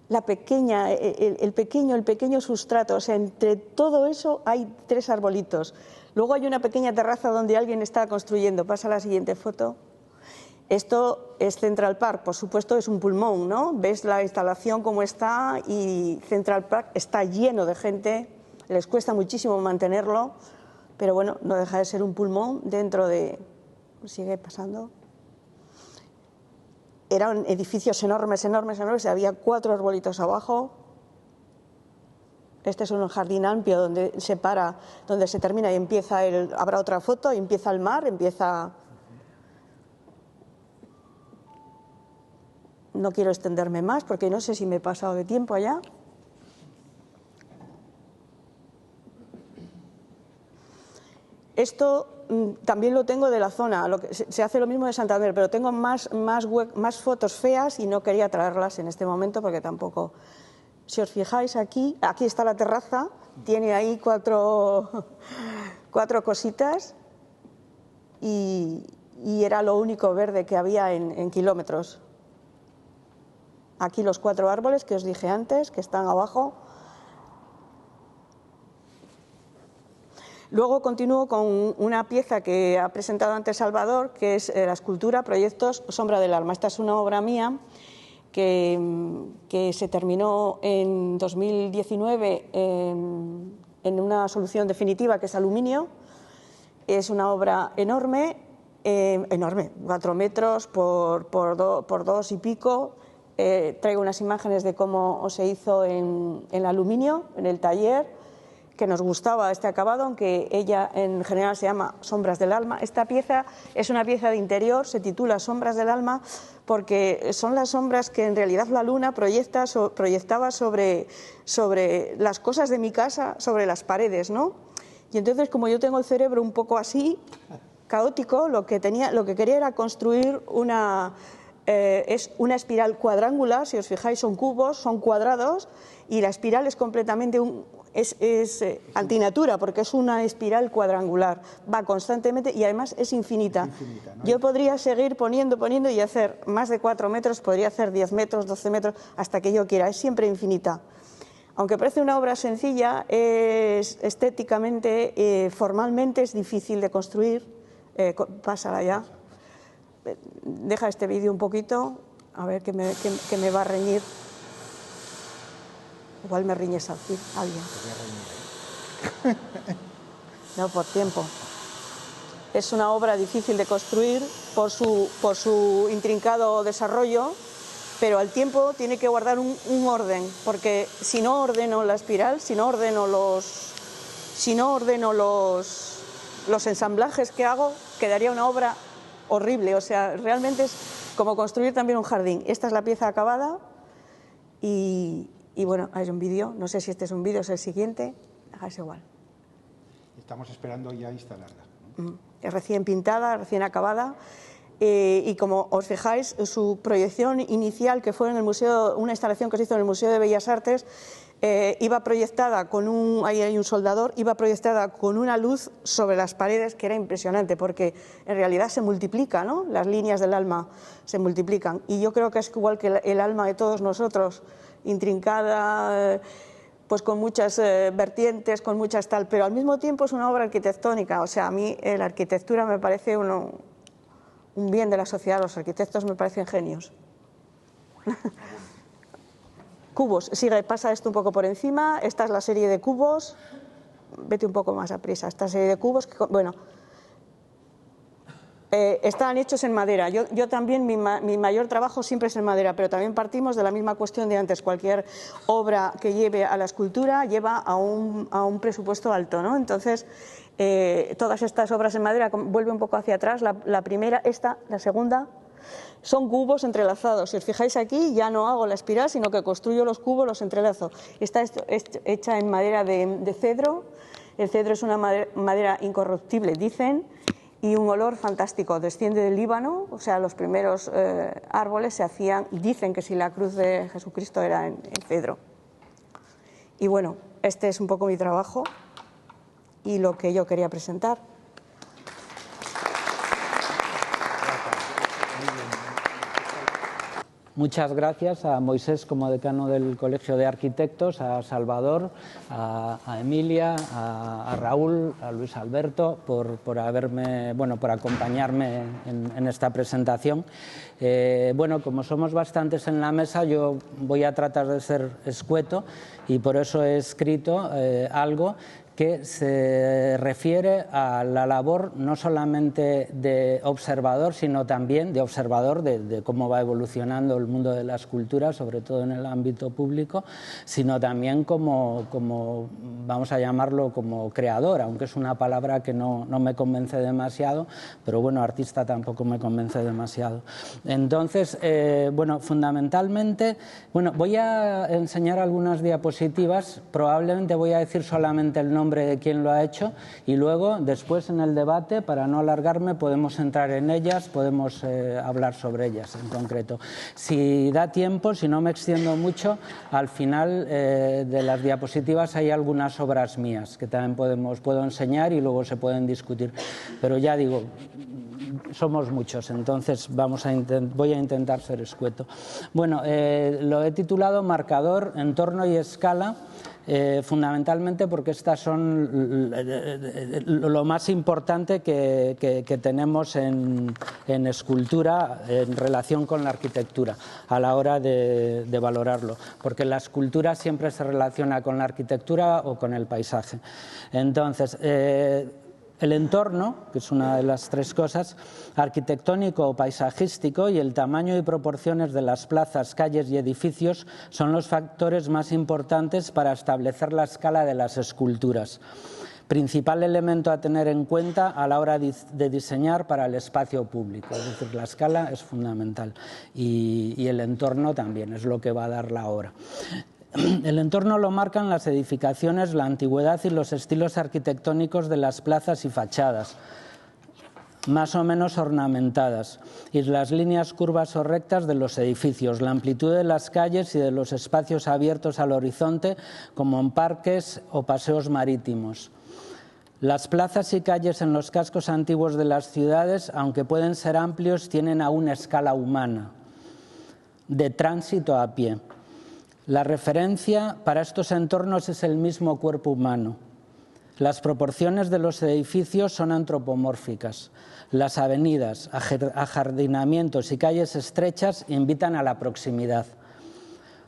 el pequeño sustrato, o sea, entre todo eso hay 3 arbolitos. Luego hay una pequeña terraza donde alguien está construyendo. Pasa a la siguiente foto. Esto es Central Park, por supuesto es un pulmón, ¿no? Ves la instalación como está y Central Park está lleno de gente, les cuesta muchísimo mantenerlo, pero bueno, no deja de ser un pulmón dentro de... Sigue pasando. Eran edificios enormes, había 4 arbolitos abajo. Este es un jardín amplio donde se para, donde se termina y empieza habrá otra foto y empieza el mar, No quiero extenderme más porque no sé si me he pasado de tiempo allá. Esto también lo tengo de la zona, se hace lo mismo de Santander, pero tengo más fotos feas y no quería traerlas en este momento porque tampoco... Si os fijáis aquí está la terraza, tiene ahí cuatro cositas y era lo único verde que había en kilómetros. Aquí los 4 árboles que os dije antes, que están abajo. Luego continúo con una pieza que ha presentado antes Salvador, que es la escultura Proyectos Sombra del Alma. Esta es una obra mía que se terminó en 2019 en una solución definitiva que es aluminio. Es una obra enorme, 4 metros por 2 y pico. Traigo unas imágenes de cómo se hizo en aluminio, en el taller, que nos gustaba este acabado, aunque ella en general se llama Sombras del Alma. Esta pieza es una pieza de interior, se titula Sombras del Alma, porque son las sombras que en realidad la luna proyectaba sobre las cosas de mi casa, sobre las paredes, ¿no? Y entonces, como yo tengo el cerebro un poco así, caótico, lo que quería era construir una espiral cuadrangular. Si os fijáis, son cubos, son cuadrados, y la espiral es completamente es antinatura, porque es una espiral cuadrangular, va constantemente y además es infinita. ¿No? Yo podría seguir poniendo y hacer más de 4 metros, podría hacer 10 metros, 12 metros, hasta que yo quiera, es siempre infinita. Aunque parece una obra sencilla, es estéticamente, formalmente es difícil de construir. Pásala ya. Deja este vídeo un poquito, a ver que me va a reñir. Igual me riñes a ti, alguien. No, por tiempo. Es una obra difícil de construir por su intrincado desarrollo, pero al tiempo tiene que guardar un orden, porque si no ordeno la espiral, si no ordeno los ensamblajes que hago, quedaría una obra horrible. O sea, realmente es como construir también un jardín. Esta es la pieza acabada y bueno, hay un vídeo, no sé si este es un vídeo o es el siguiente, es igual. Estamos esperando ya instalarla, ¿no? Es recién pintada, recién acabada, y como os fijáis, su proyección inicial, que fue en el museo, una instalación que se hizo en el Museo de Bellas Artes, iba proyectada ahí hay un soldador, iba proyectada con una luz sobre las paredes que era impresionante, porque en realidad se multiplica, ¿no? Las líneas del alma se multiplican, y yo creo que es igual que el alma de todos nosotros, intrincada, pues con muchas vertientes, con muchas tal, pero al mismo tiempo es una obra arquitectónica. O sea, a mí la arquitectura me parece un bien de la sociedad, los arquitectos me parecen genios. Cubos, pasa esto un poco por encima, esta es la serie de cubos, vete un poco más a prisa, esta serie de cubos, están hechos en madera. Yo también, mi mayor trabajo siempre es en madera, pero también partimos de la misma cuestión de antes. Cualquier obra que lleve a la escultura lleva a un presupuesto alto, ¿no? Entonces, todas estas obras en madera, vuelve un poco hacia atrás, la primera, la segunda, son cubos entrelazados. Si os fijáis aquí, ya no hago la espiral, sino que construyo los cubos, los entrelazo. Está hecha en madera de cedro. El cedro es una madera incorruptible, dicen, y un olor fantástico. Desciende del Líbano, o sea, los primeros árboles se hacían, dicen que si la cruz de Jesucristo era en cedro. Y bueno, este es un poco mi trabajo y lo que yo quería presentar. Muchas gracias a Moisés como decano del Colegio de Arquitectos, a Salvador, a Emilia, a Raúl, a Luis Alberto por acompañarme en esta presentación. Bueno, como somos bastantes en la mesa, yo voy a tratar de ser escueto y por eso he escrito algo que se refiere a la labor no solamente de observador, sino también de observador de cómo va evolucionando el mundo de la escultura, sobre todo en el ámbito público, sino también como vamos a llamarlo, como creador, aunque es una palabra que no me convence demasiado, pero bueno, artista tampoco me convence demasiado. Entonces, bueno, fundamentalmente, bueno, voy a enseñar algunas diapositivas, probablemente voy a decir solamente el nombre de quién lo ha hecho y luego, después en el debate, para no alargarme, podemos entrar en ellas, podemos hablar sobre ellas en concreto. Si da tiempo, si no me extiendo mucho, al final de las diapositivas hay algunas obras mías que también puedo enseñar y luego se pueden discutir. Pero ya digo, somos muchos, entonces voy a intentar ser escueto. Bueno, lo he titulado Marcador, Entorno y Escala, fundamentalmente porque estas son lo más importante que tenemos en escultura en relación con la arquitectura a la hora de valorarlo, porque la escultura siempre se relaciona con la arquitectura o con el paisaje. Entonces, el entorno, que es una de las tres cosas, arquitectónico o paisajístico, y el tamaño y proporciones de las plazas, calles y edificios son los factores más importantes para establecer la escala de las esculturas. Principal elemento a tener en cuenta a la hora de diseñar para el espacio público. Es decir, la escala es fundamental y el entorno también, es lo que va a dar la obra. El entorno lo marcan las edificaciones, la antigüedad y los estilos arquitectónicos de las plazas y fachadas, más o menos ornamentadas, y las líneas curvas o rectas de los edificios, la amplitud de las calles y de los espacios abiertos al horizonte, como en parques o paseos marítimos. Las plazas y calles en los cascos antiguos de las ciudades, aunque pueden ser amplios, tienen aún escala humana, de tránsito a pie. La referencia para estos entornos es el mismo cuerpo humano. Las proporciones de los edificios son antropomórficas. Las avenidas, ajardinamientos y calles estrechas invitan a la proximidad.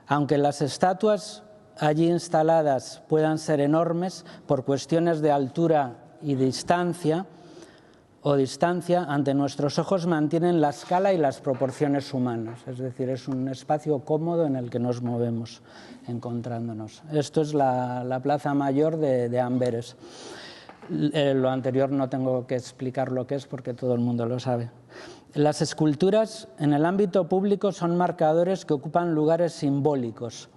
Aunque las estatuas allí instaladas puedan ser enormes por cuestiones de altura y distancia, ante nuestros ojos mantienen la escala y las proporciones humanas, es decir, es un espacio cómodo en el que nos movemos encontrándonos. Esto es la Plaza Mayor de Amberes. Lo anterior no tengo que explicar lo que es porque todo el mundo lo sabe. Las esculturas en el ámbito público son marcadores que ocupan lugares simbólicos.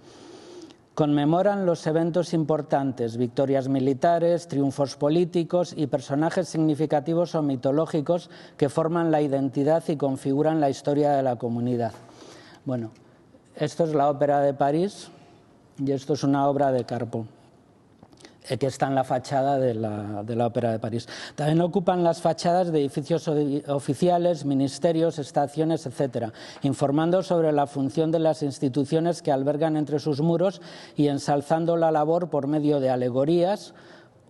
Conmemoran los eventos importantes, victorias militares, triunfos políticos y personajes significativos o mitológicos que forman la identidad y configuran la historia de la comunidad. Bueno, esto es la Ópera de París y esto es una obra de Carpo, que está en la fachada de la Ópera de París. También ocupan las fachadas de edificios oficiales, ministerios, estaciones, etc., informando sobre la función de las instituciones que albergan entre sus muros y ensalzando la labor por medio de alegorías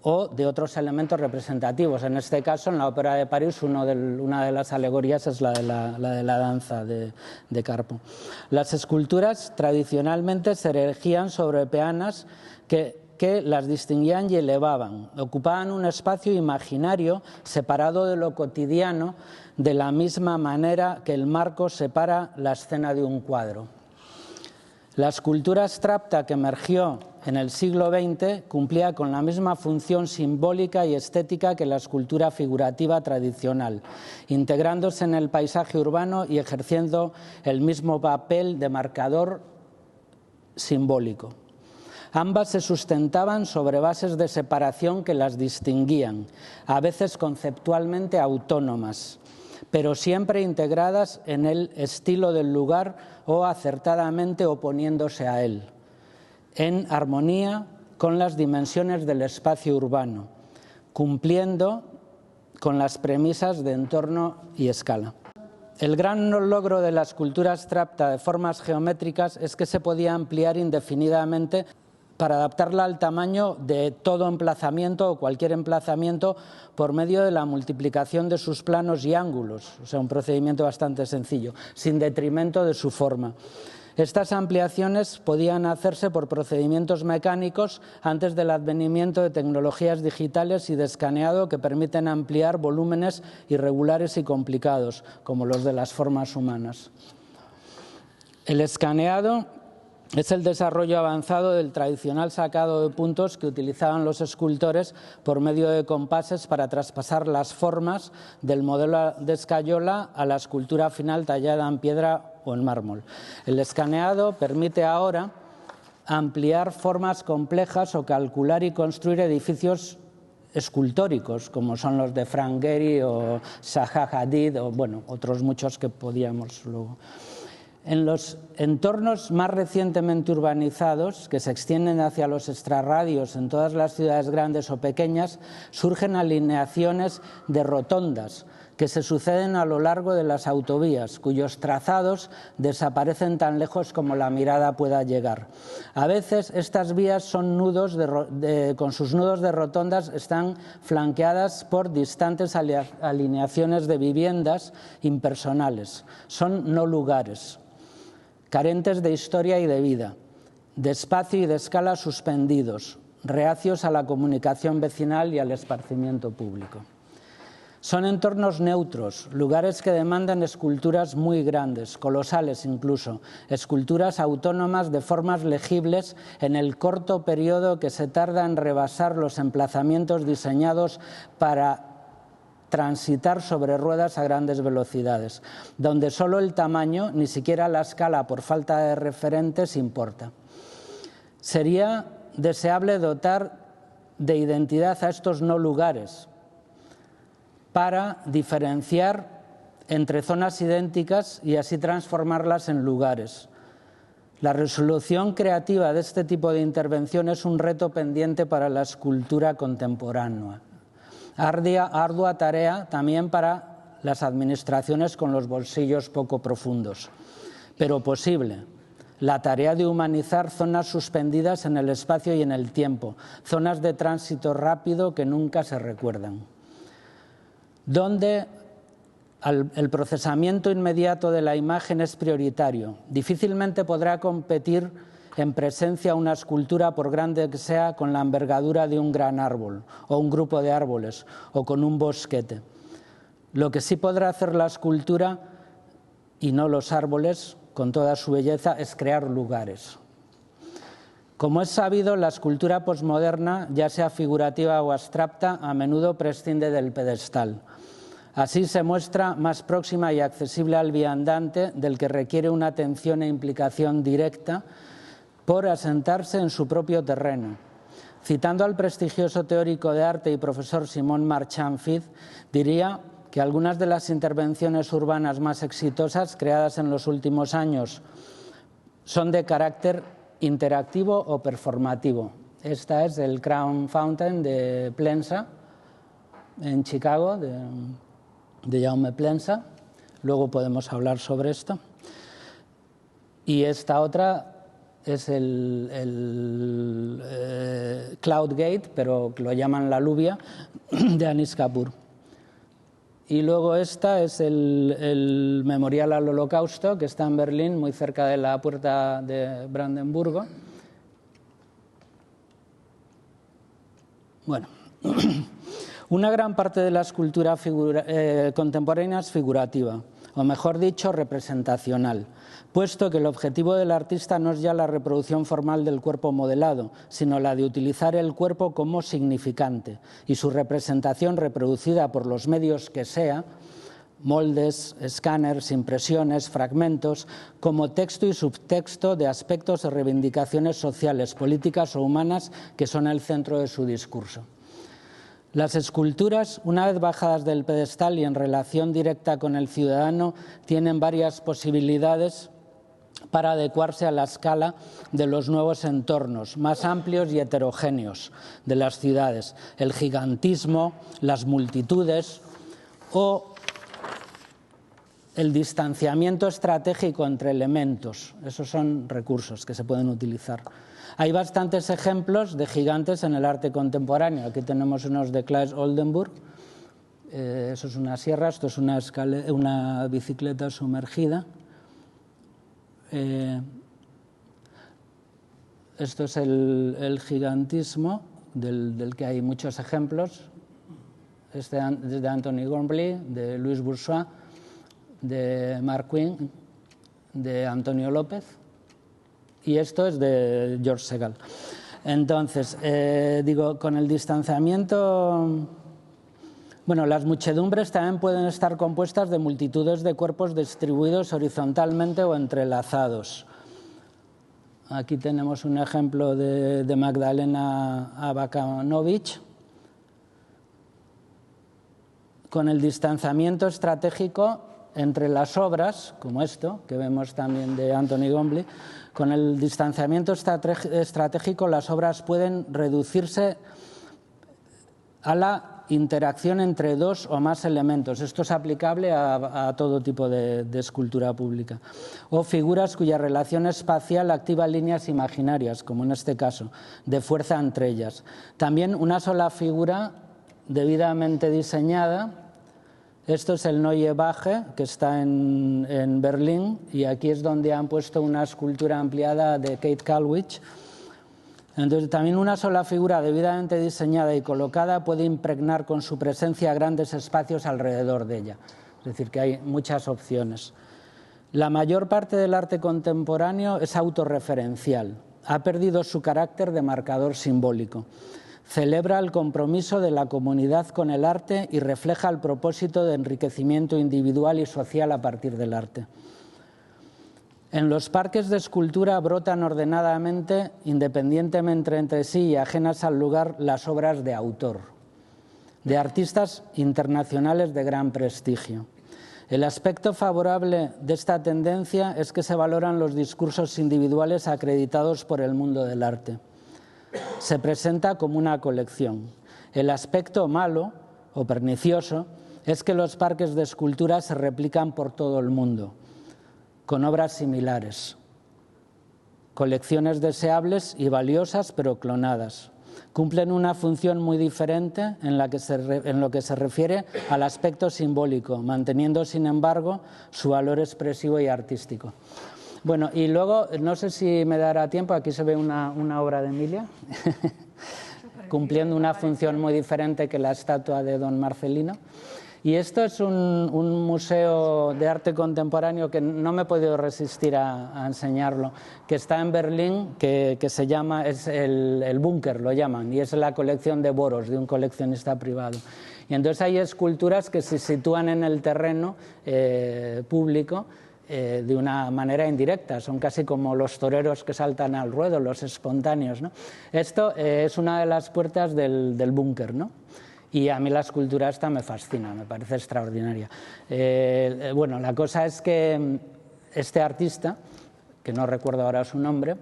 o de otros elementos representativos. En este caso, en la Ópera de París, una de las alegorías es la de la danza de Carpo. Las esculturas tradicionalmente se erigían sobre peanas que las distinguían y elevaban. Ocupaban un espacio imaginario separado de lo cotidiano, de la misma manera que el marco separa la escena de un cuadro. La escultura abstracta que emergió en el siglo XX cumplía con la misma función simbólica y estética que la escultura figurativa tradicional, integrándose en el paisaje urbano y ejerciendo el mismo papel de marcador simbólico. Ambas se sustentaban sobre bases de separación que las distinguían, a veces conceptualmente autónomas, pero siempre integradas en el estilo del lugar o acertadamente oponiéndose a él, en armonía con las dimensiones del espacio urbano, cumpliendo con las premisas de entorno y escala. El gran logro de la escultura abstracta de formas geométricas es que se podía ampliar indefinidamente para adaptarla al tamaño de todo emplazamiento o cualquier emplazamiento por medio de la multiplicación de sus planos y ángulos, o sea, un procedimiento bastante sencillo, sin detrimento de su forma. Estas ampliaciones podían hacerse por procedimientos mecánicos antes del advenimiento de tecnologías digitales y de escaneado que permiten ampliar volúmenes irregulares y complicados, como los de las formas humanas. El escaneado es el desarrollo avanzado del tradicional sacado de puntos que utilizaban los escultores por medio de compases para traspasar las formas del modelo de escayola a la escultura final tallada en piedra o en mármol. El escaneado permite ahora ampliar formas complejas o calcular y construir edificios escultóricos, como son los de Frank Gehry o Zaha Hadid o bueno, otros muchos que podíamos luego. En los entornos más recientemente urbanizados, que se extienden hacia los extrarradios en todas las ciudades grandes o pequeñas, surgen alineaciones de rotondas que se suceden a lo largo de las autovías, cuyos trazados desaparecen tan lejos como la mirada pueda llegar. A veces estas vías son nudos con sus nudos de rotondas están flanqueadas por distantes alineaciones de viviendas impersonales. Son no lugares, carentes de historia y de vida, de espacio y de escala suspendidos, reacios a la comunicación vecinal y al esparcimiento público. Son entornos neutros, lugares que demandan esculturas muy grandes, colosales incluso, esculturas autónomas de formas legibles en el corto periodo que se tarda en rebasar los emplazamientos diseñados para transitar sobre ruedas a grandes velocidades, donde solo el tamaño, ni siquiera la escala por falta de referentes, importa. Sería deseable dotar de identidad a estos no lugares para diferenciar entre zonas idénticas y así transformarlas en lugares. La resolución creativa de este tipo de intervención es un reto pendiente para la escultura contemporánea. Ardua tarea también para las administraciones con los bolsillos poco profundos, pero posible. La tarea de humanizar zonas suspendidas en el espacio y en el tiempo, zonas de tránsito rápido que nunca se recuerdan, donde el procesamiento inmediato de la imagen es prioritario. Difícilmente podrá competir en presencia una escultura, por grande que sea, con la envergadura de un gran árbol o un grupo de árboles o con un bosquete. Lo que sí podrá hacer la escultura, y no los árboles, con toda su belleza, es crear lugares. Como es sabido, la escultura posmoderna, ya sea figurativa o abstracta, a menudo prescinde del pedestal. Así se muestra más próxima y accesible al viandante, del que requiere una atención e implicación directa, por asentarse en su propio terreno. Citando al prestigioso teórico de arte y profesor Simon Marchand-Fid, diría que algunas de las intervenciones urbanas más exitosas creadas en los últimos años son de carácter interactivo o performativo. Esta es el Crown Fountain de Plensa, en Chicago, de Jaume Plensa. Luego podemos hablar sobre esto. Y esta otra es el Cloud Gate, pero lo llaman la Lluvia, de Anish Kapoor. Y luego esta es el Memorial al Holocausto, que está en Berlín, muy cerca de la puerta de Brandenburgo. Bueno, una gran parte de la escultura contemporánea es figurativa, o mejor dicho, representacional, puesto que el objetivo del artista no es ya la reproducción formal del cuerpo modelado, sino la de utilizar el cuerpo como significante, y su representación reproducida por los medios que sea, moldes, escáneres, impresiones, fragmentos, como texto y subtexto de aspectos y reivindicaciones sociales, políticas o humanas que son el centro de su discurso. Las esculturas, una vez bajadas del pedestal y en relación directa con el ciudadano, tienen varias posibilidades para adecuarse a la escala de los nuevos entornos, más amplios y heterogéneos de las ciudades, el gigantismo, las multitudes o el distanciamiento estratégico entre elementos. Esos son recursos que se pueden utilizar. Hay bastantes ejemplos de gigantes en el arte contemporáneo. Aquí tenemos unos de Claes Oldenburg. Eso es una sierra, esto es una bicicleta sumergida. Esto es el gigantismo, del que hay muchos ejemplos. Este es de Anthony Gormley, de Louis Bourgeois, de Mark Quinn, de Antonio López, y esto es de George Segal. Entonces, digo, con el distanciamiento, bueno, las muchedumbres también pueden estar compuestas de multitudes de cuerpos distribuidos horizontalmente o entrelazados. Aquí tenemos un ejemplo de Magdalena Abacanovich. Con el distanciamiento estratégico entre las obras, como esto, que vemos también de Anthony Gormley, con el distanciamiento estratégico las obras pueden reducirse a la interacción entre dos o más elementos. Esto es aplicable a todo tipo de escultura pública. O figuras cuya relación espacial activa líneas imaginarias, como en este caso, de fuerza entre ellas. También una sola figura debidamente diseñada. Esto es el Neue Wache, que está en Berlín, y aquí es donde han puesto una escultura ampliada de Kate Kalwich. Entonces, también una sola figura debidamente diseñada y colocada puede impregnar con su presencia grandes espacios alrededor de ella. Es decir, que hay muchas opciones. La mayor parte del arte contemporáneo es autorreferencial. Ha perdido su carácter de marcador simbólico. Celebra el compromiso de la comunidad con el arte y refleja el propósito de enriquecimiento individual y social a partir del arte. En los parques de escultura brotan ordenadamente, independientemente entre sí y ajenas al lugar, las obras de autor, de artistas internacionales de gran prestigio. El aspecto favorable de esta tendencia es que se valoran los discursos individuales acreditados por el mundo del arte. Se presenta como una colección. El aspecto malo o pernicioso es que los parques de escultura se replican por todo el mundo, con obras similares, colecciones deseables y valiosas pero clonadas. Cumplen una función muy diferente en lo que se refiere al aspecto simbólico, manteniendo sin embargo su valor expresivo y artístico. Bueno, y luego, no sé si me dará tiempo, aquí se ve una obra de Emilia, cumpliendo una función muy diferente que la estatua de Don Marcelino. Y esto es un museo de arte contemporáneo que no me he podido resistir a enseñarlo, que está en Berlín, que se llama, es el Búnker, lo llaman, y es la colección de Boros, de un coleccionista privado. Y entonces hay esculturas que se sitúan en el terreno público de una manera indirecta, son casi como los toreros que saltan al ruedo, los espontáneos, ¿no? Esto es una de las puertas del Búnker, ¿no? Y a mí la escultura esta me fascina, me parece extraordinaria. Bueno, la cosa es que este artista, que no recuerdo ahora su nombre,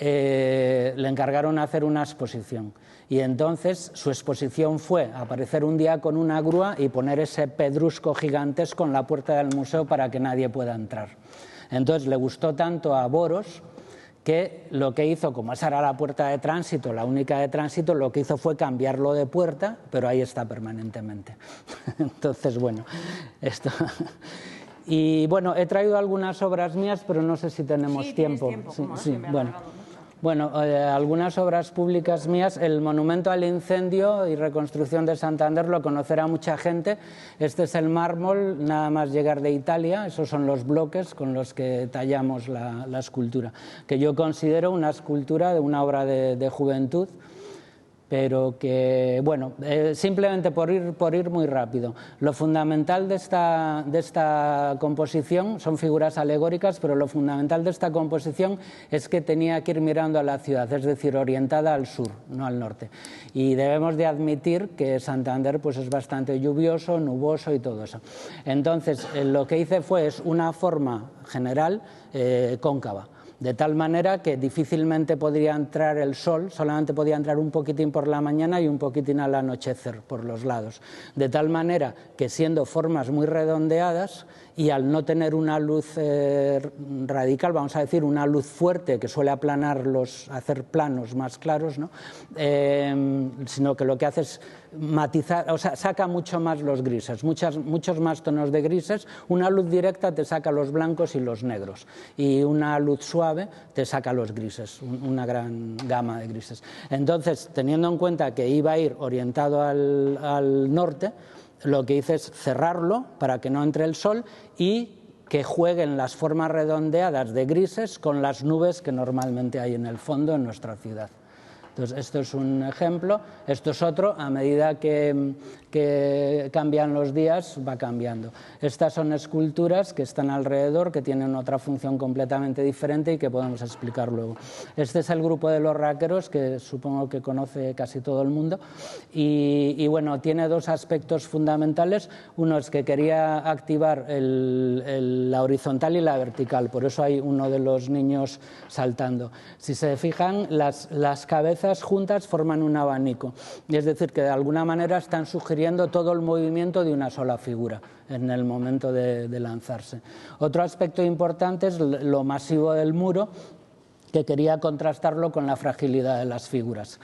le encargaron hacer una exposición. Y entonces su exposición fue aparecer un día con una grúa y poner ese pedrusco gigantesco en la puerta del museo para que nadie pueda entrar. Entonces le gustó tanto a Boros que lo que hizo, como esa era la puerta de tránsito, la única de tránsito, lo que hizo fue cambiarlo de puerta, pero ahí está permanentemente. Entonces, bueno, esto. Y bueno, he traído algunas obras mías, pero no sé si tenemos tiempo. Sí, bueno, algunas obras públicas mías. El monumento al incendio y reconstrucción de Santander lo conocerá mucha gente. Este es el mármol, nada más llegar de Italia. Esos son los bloques con los que tallamos la escultura, que yo considero una escultura de una obra de juventud, pero que, bueno, simplemente por ir muy rápido. Lo fundamental de esta composición son figuras alegóricas, pero lo fundamental de esta composición es que tenía que ir mirando a la ciudad, es decir, orientada al sur, no al norte. Y debemos de admitir que Santander pues, es bastante lluvioso, nuboso y todo eso. Entonces, lo que hice fue una forma general cóncava, de tal manera que difícilmente podría entrar el sol, solamente podía entrar un poquitín por la mañana y un poquitín al anochecer por los lados. De tal manera que siendo formas muy redondeadas y al no tener una luz radical, vamos a decir una luz fuerte que suele aplanar hacer planos más claros, ¿no? Sino que lo que hace es matizar, o sea, saca mucho más los grises, muchos más tonos de grises. Una luz directa te saca los blancos y los negros, y una luz suave te saca los grises, una gran gama de grises. Entonces, teniendo en cuenta que iba a ir orientado al norte, lo que hice es cerrarlo para que no entre el sol y que jueguen las formas redondeadas de grises con las nubes que normalmente hay en el fondo en nuestra ciudad. Entonces, esto es un ejemplo, esto es otro, a medida que cambian los días va cambiando. Estas son esculturas que están alrededor, que tienen otra función completamente diferente y que podemos explicar luego. Este es el grupo de los raqueros, que supongo que conoce casi todo el mundo, y bueno, tiene dos aspectos fundamentales. Uno es que quería activar la horizontal y la vertical, por eso hay uno de los niños saltando. Si se fijan, las cabezas juntas forman un abanico, y es decir, que de alguna manera están sugiriendo todo el movimiento de una sola figura en el momento de lanzarse. Otro aspecto importante es lo masivo del muro, que quería contrastarlo con la fragilidad de las figuras.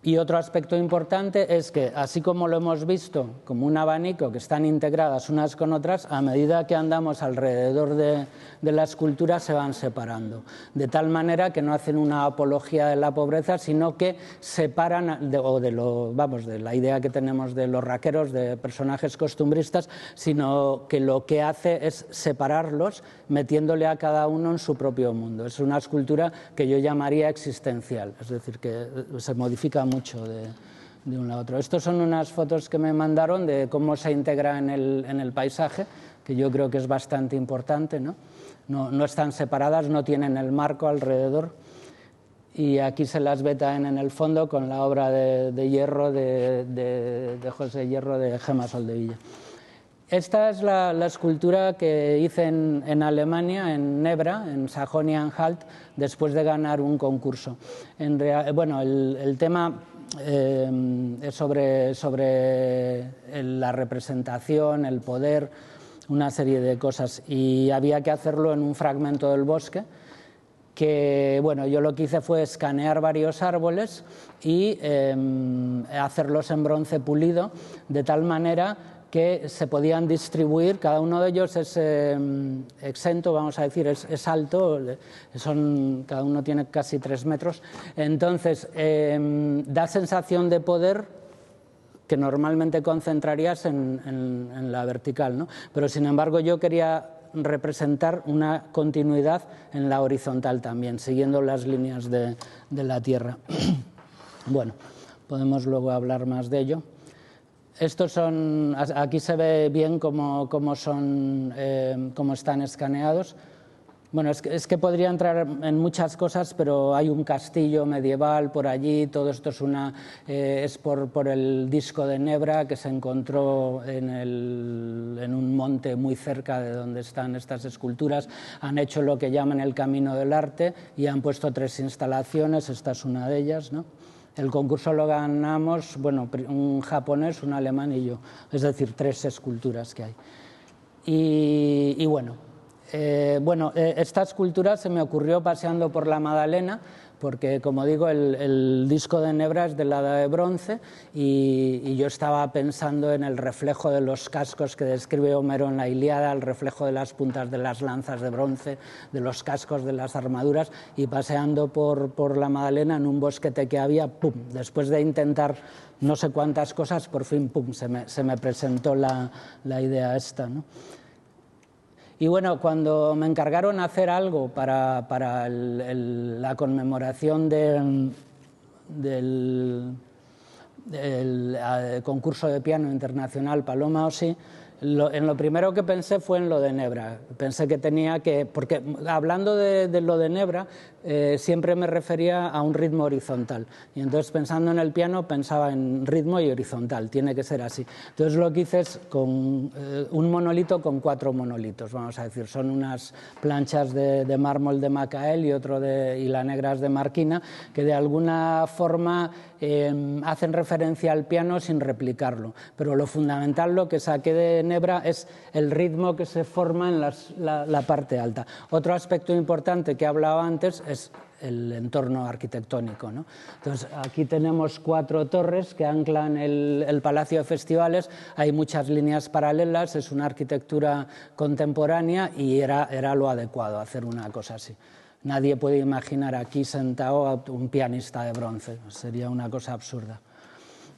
Y otro aspecto importante es que, así como lo hemos visto como un abanico que están integradas unas con otras, a medida que andamos alrededor de la escultura se van separando, de tal manera que no hacen una apología de la pobreza, sino que separan, de la idea que tenemos de los raqueros, de personajes costumbristas, sino que lo que hace es separarlos, metiéndole a cada uno en su propio mundo. Es una escultura que yo llamaría existencial, es decir, que se modifica mucho de uno a otro. Estos son unas fotos que me mandaron de cómo se integra en el paisaje, que yo creo que es bastante importante, ¿no? No están separadas, no tienen el marco alrededor, y aquí se las ve también en el fondo con la obra de hierro de José Hierro, de Gemma Soldevilla. Esta es la escultura que hice en Alemania, en Nebra, en Sajonia-Anhalt, después de ganar un concurso. El tema es sobre la representación, el poder, una serie de cosas, y había que hacerlo en un fragmento del bosque, que yo lo que hice fue escanear varios árboles y hacerlos en bronce pulido, de tal manera que se podían distribuir. Cada uno de ellos es exento, vamos a decir, es alto, cada uno tiene casi 3 metros, entonces da sensación de poder que normalmente concentrarías en la vertical, ¿no? Pero sin embargo yo quería representar una continuidad en la horizontal también, siguiendo las líneas de la Tierra. Bueno, podemos luego hablar más de ello. Estos son, aquí se ve bien cómo están escaneados. Bueno, es que podría entrar en muchas cosas, pero hay un castillo medieval por allí. Todo esto es por el disco de Nebra, que se encontró en un monte muy cerca de donde están estas esculturas. Han hecho lo que llaman el Camino del Arte y han puesto 3 instalaciones. Esta es una de ellas, ¿no? El concurso lo ganamos, un japonés, un alemán y yo, es decir, 3 esculturas que hay. Esta escultura se me ocurrió paseando por la Madalena, porque, como digo, el disco de Nebra es de la Edad de Bronce, y yo estaba pensando en el reflejo de los cascos que describe Homero en la Ilíada, el reflejo de las puntas de las lanzas de bronce, de los cascos de las armaduras, y paseando por la Madalena en un bosquete que había, ¡pum!, después de intentar no sé cuántas cosas, por fin, ¡pum!, se me presentó la idea esta, ¿no? Y cuando me encargaron hacer algo para la conmemoración del concurso de piano internacional Paloma Ossi, en lo primero que pensé fue en lo de Nebra. Pensé que tenía que... Porque hablando de lo de Nebra, siempre me refería a un ritmo horizontal. Y entonces, pensando en el piano, pensaba en ritmo y horizontal. Tiene que ser así. Entonces, lo que hice es con un monolito con 4 monolitos, vamos a decir. Son unas planchas de mármol de Macael y otro y la negra es de Marquina, que de alguna forma hacen referencia al piano sin replicarlo. Pero lo fundamental, lo que saqué de Nebra, es el ritmo que se forma en la parte alta. Otro aspecto importante que he hablado antes es el entorno arquitectónico, ¿no? Entonces, aquí tenemos 4 torres que anclan el Palacio de Festivales, hay muchas líneas paralelas, es una arquitectura contemporánea y era lo adecuado hacer una cosa así. Nadie puede imaginar aquí sentado a un pianista de bronce, sería una cosa absurda.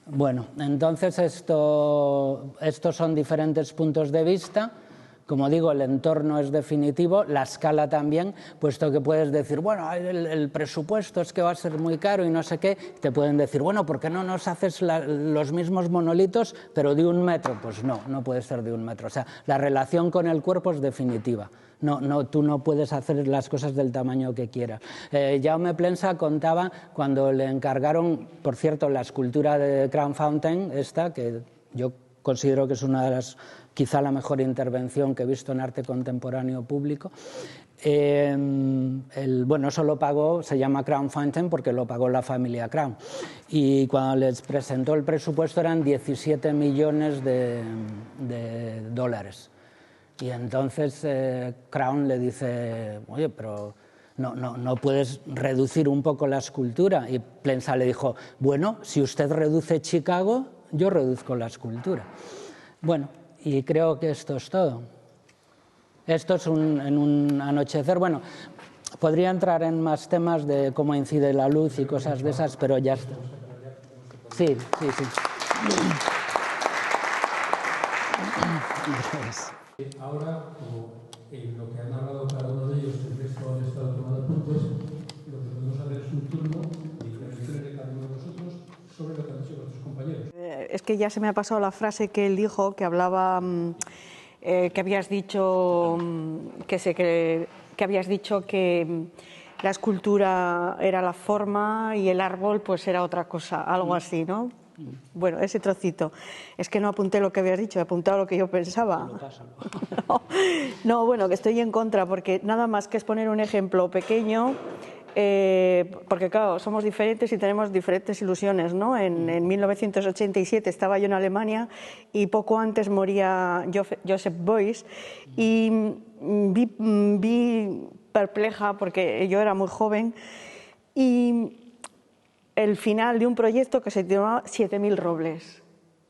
Bueno, entonces estos son diferentes puntos de vista. Como digo, el entorno es definitivo, la escala también, puesto que puedes decir, bueno, el presupuesto es que va a ser muy caro y no sé qué. Te pueden decir, bueno, ¿por qué no nos haces los mismos monolitos, pero de 1 metro? Pues no puede ser de 1 metro. O sea, la relación con el cuerpo es definitiva. Tú no puedes hacer las cosas del tamaño que quieras. Jaume Plensa contaba cuando le encargaron, por cierto, la escultura de Crown Fountain, esta, que yo considero que es una de las, quizá la mejor intervención que he visto en arte contemporáneo público. Eso lo pagó, se llama Crown Fountain porque lo pagó la familia Crown. Y cuando les presentó el presupuesto eran 17 millones de dólares. Y entonces Crown le dice, oye, pero no puedes reducir un poco la escultura. Y Plensa le dijo, bueno, si usted reduce Chicago, yo reduzco la escultura. Bueno, y creo que esto es todo. Esto es en un anochecer. Bueno, podría entrar en más temas de cómo incide la luz y cosas de esas, pero ya está. Sí. Ahora, como en lo que han hablado cada uno de ellos, el resto han estado tomando apuntes, lo que podemos hacer es un turno de intervenciones de cada uno de vosotros sobre lo que han dicho vuestros compañeros. Es que ya se me ha pasado la frase que él dijo, que hablaba, que habías dicho que habías dicho que la escultura era la forma y el árbol pues era otra cosa, algo así, ¿no? Bueno, ese trocito. Es que no apunté lo que habías dicho, he apuntado lo que yo pensaba. No, bueno, que estoy en contra, porque nada más que es poner un ejemplo pequeño, porque claro, somos diferentes y tenemos diferentes ilusiones, ¿no? En 1987 estaba yo en Alemania y poco antes moría Joseph Beuys y vi perpleja, porque yo era muy joven, y el final de un proyecto que se llamaba 7000 robles.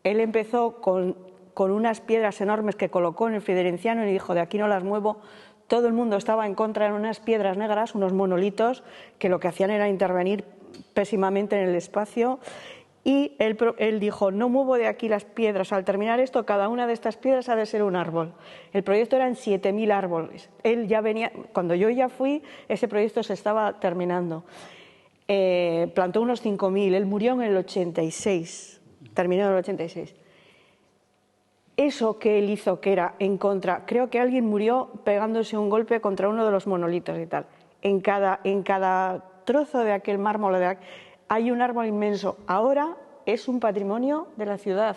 Él empezó con unas piedras enormes que colocó en el Fridericiano y dijo, de aquí no las muevo. Todo el mundo estaba en contra de unas piedras negras, unos monolitos, que lo que hacían era intervenir pésimamente en el espacio. Y él dijo, no muevo de aquí las piedras. Al terminar esto, cada una de estas piedras ha de ser un árbol. El proyecto eran 7000 árboles. Él ya venía, cuando yo ya fui, ese proyecto se estaba terminando. Plantó unos 5000, él murió en el 86, terminó en el 86. Eso que él hizo, que era en contra, creo que alguien murió pegándose un golpe contra uno de los monolitos y tal. En cada trozo de aquel mármol hay un árbol inmenso. Ahora es un patrimonio de la ciudad.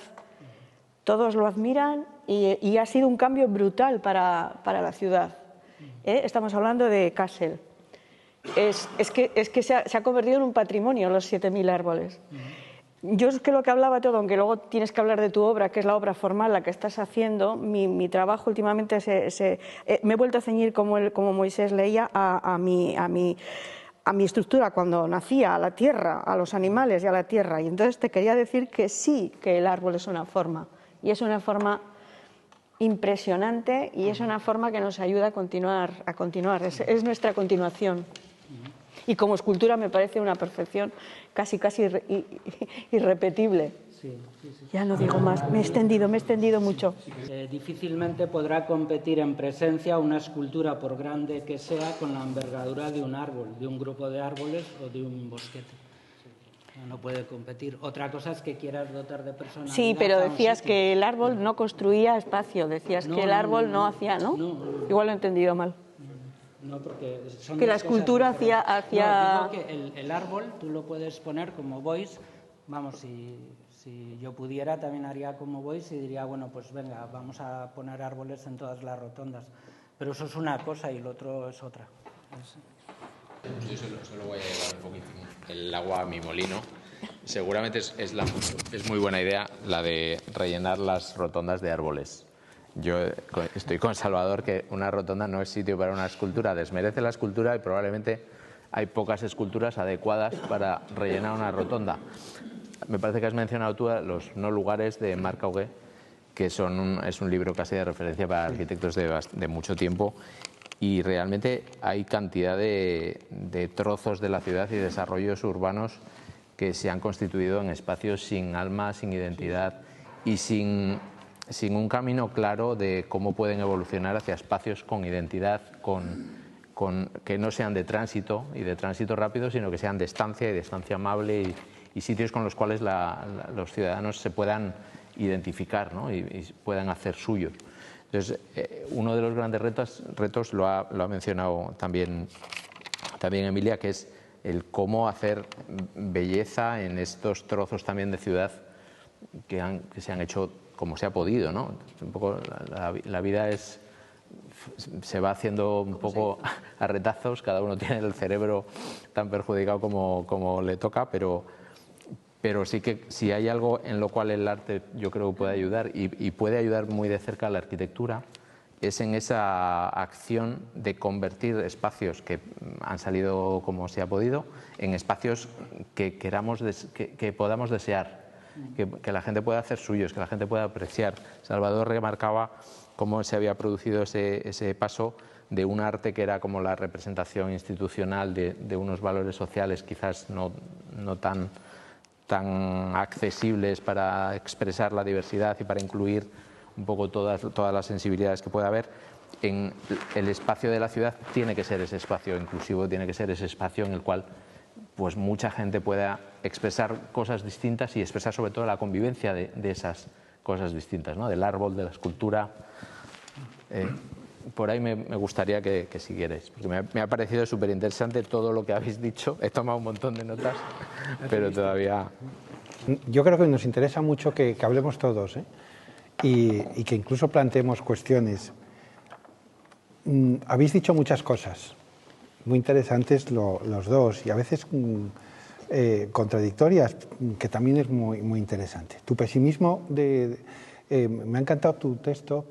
Todos lo admiran y ha sido un cambio brutal para la ciudad. Estamos hablando de Kassel. Es que se ha convertido en un patrimonio los 7000 árboles. Yo es que lo que hablaba todo, aunque luego tienes que hablar de tu obra, que es la obra formal, la que estás haciendo, mi trabajo últimamente me he vuelto a ceñir como Moisés leía a mi estructura cuando nacía, a la tierra, a los animales y a la tierra. Y entonces te quería decir que sí, que el árbol es una forma. Y es una forma impresionante y es una forma que nos ayuda a continuar. Es nuestra continuación. Y como escultura me parece una perfección casi irrepetible. Sí. Ya no digo más, me he extendido mucho. Difícilmente podrá competir en presencia una escultura, por grande que sea, con la envergadura de un árbol, de un grupo de árboles o de un bosquete. No puede competir. Otra cosa es que quieras dotar de personalidad. Sí, pero decías que el árbol no construía espacio, decías que el árbol no hacía, ¿no? Igual lo he entendido mal. No, porque son que la escultura hacía... No, digo que el árbol tú lo puedes poner como Beuys. Vamos, si yo pudiera también haría como Beuys y diría, bueno, pues venga, vamos a poner árboles en todas las rotondas. Pero eso es una cosa y lo otro es otra. Yo solo voy a llevar un poquito el agua a mi molino Seguramente es muy buena idea la de rellenar las rotondas de árboles. Yo estoy con Salvador, que una rotonda no es sitio para una escultura, desmerece la escultura y probablemente hay pocas esculturas adecuadas para rellenar una rotonda. Me parece que has mencionado tú los no lugares de Marc Augué, que es un libro casi de referencia para arquitectos de mucho tiempo, y realmente hay cantidad de trozos de la ciudad y desarrollos urbanos que se han constituido en espacios sin alma, sin identidad y sin un camino claro de cómo pueden evolucionar hacia espacios con identidad, que no sean de tránsito y de tránsito rápido, sino que sean de estancia y de estancia amable y sitios con los cuales los ciudadanos se puedan identificar, ¿no? y puedan hacer suyos. Entonces, uno de los grandes retos lo ha mencionado también Emilia, que es el cómo hacer belleza en estos trozos también de ciudad que se han hecho como se ha podido, ¿no? Un poco la vida se va haciendo un poco a retazos, cada uno tiene el cerebro tan perjudicado como le toca, pero sí que si hay algo en lo cual el arte yo creo que puede ayudar y puede ayudar muy de cerca a la arquitectura, es en esa acción de convertir espacios que han salido como se ha podido en espacios que podamos desear, que la gente pueda hacer suyos, que la gente pueda apreciar. Salvador remarcaba cómo se había producido ese paso de un arte que era como la representación institucional de unos valores sociales quizás no tan accesibles para expresar la diversidad y para incluir un poco todas las sensibilidades que pueda haber. En el espacio de la ciudad tiene que ser ese espacio inclusivo, tiene que ser ese espacio en el cual pues mucha gente pueda expresar cosas distintas y expresar sobre todo la convivencia de esas cosas distintas, ¿no? Del árbol, de la escultura. Por ahí me gustaría que siguierais, porque me ha parecido súper interesante todo lo que habéis dicho. He tomado un montón de notas, pero todavía... Yo creo que nos interesa mucho que hablemos todos, y que incluso planteemos cuestiones. Habéis dicho muchas cosas muy interesantes los dos y a veces contradictorias, que también es muy, muy interesante. Tu pesimismo, me ha encantado tu texto,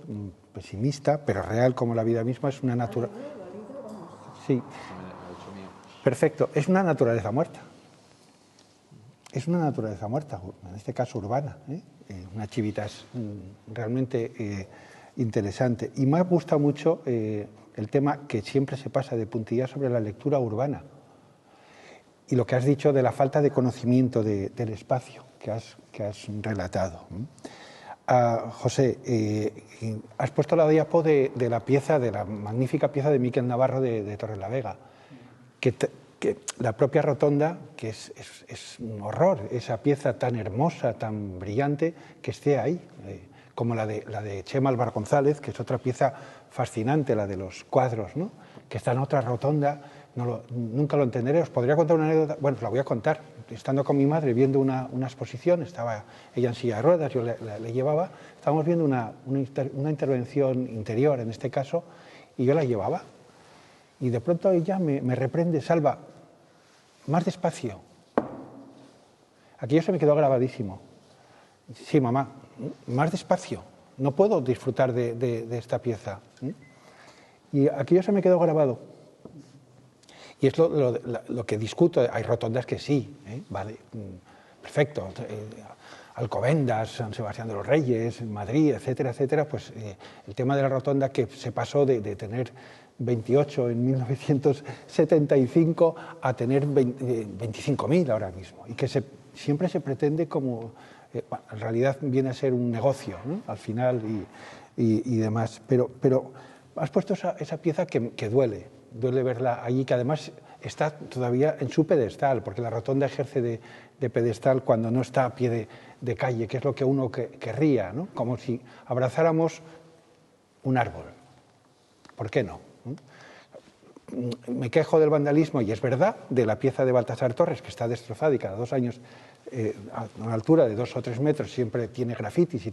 pesimista, pero real como la vida misma, es una naturaleza... Sí, perfecto, es una naturaleza muerta. Es una naturaleza muerta, en este caso urbana, una chivitas realmente interesante. Y me ha gustado mucho el tema que siempre se pasa de puntilla sobre la lectura urbana y lo que has dicho de la falta de conocimiento del espacio que has relatado. José, has puesto la diapo de la magnífica pieza de Miquel Navarro de Torrelavega, que la propia rotonda, que es un horror, esa pieza tan hermosa, tan brillante, que esté ahí, como la de Chema Álvar González, que es otra pieza fascinante, la de los cuadros, ¿no? Que está en otra rotonda, nunca lo entenderé. Os podría contar una anécdota, bueno, os la voy a contar. Estando con mi madre viendo una exposición, estaba ella en silla de ruedas, yo le llevaba, estábamos viendo una intervención interior, en este caso, y yo la llevaba. Y de pronto ella me reprende: Salva, más despacio. Aquello se me quedó grabadísimo. Sí, mamá, más despacio. No puedo disfrutar de esta pieza. Y aquello se me quedó grabado. Y es lo que discuto. Hay rotondas que sí, vale, perfecto. Alcobendas, San Sebastián de los Reyes, Madrid, etcétera, etcétera. Pues el tema de la rotonda, que se pasó de tener 28 en 1975 a tener 25.000 ahora mismo, y que siempre se pretende como, en realidad viene a ser un negocio, ¿no? Al final y demás, pero has puesto esa pieza que duele verla allí, que además está todavía en su pedestal, porque la rotonda ejerce de pedestal cuando no está a pie de calle, que es lo que uno querría, ¿no? Como si abrazáramos un árbol. ¿Por qué no? Me quejo del vandalismo, y es verdad, de la pieza de Baltasar Torres, que está destrozada y cada 2 años, a una altura de 2 o 3 metros, siempre tiene grafitis,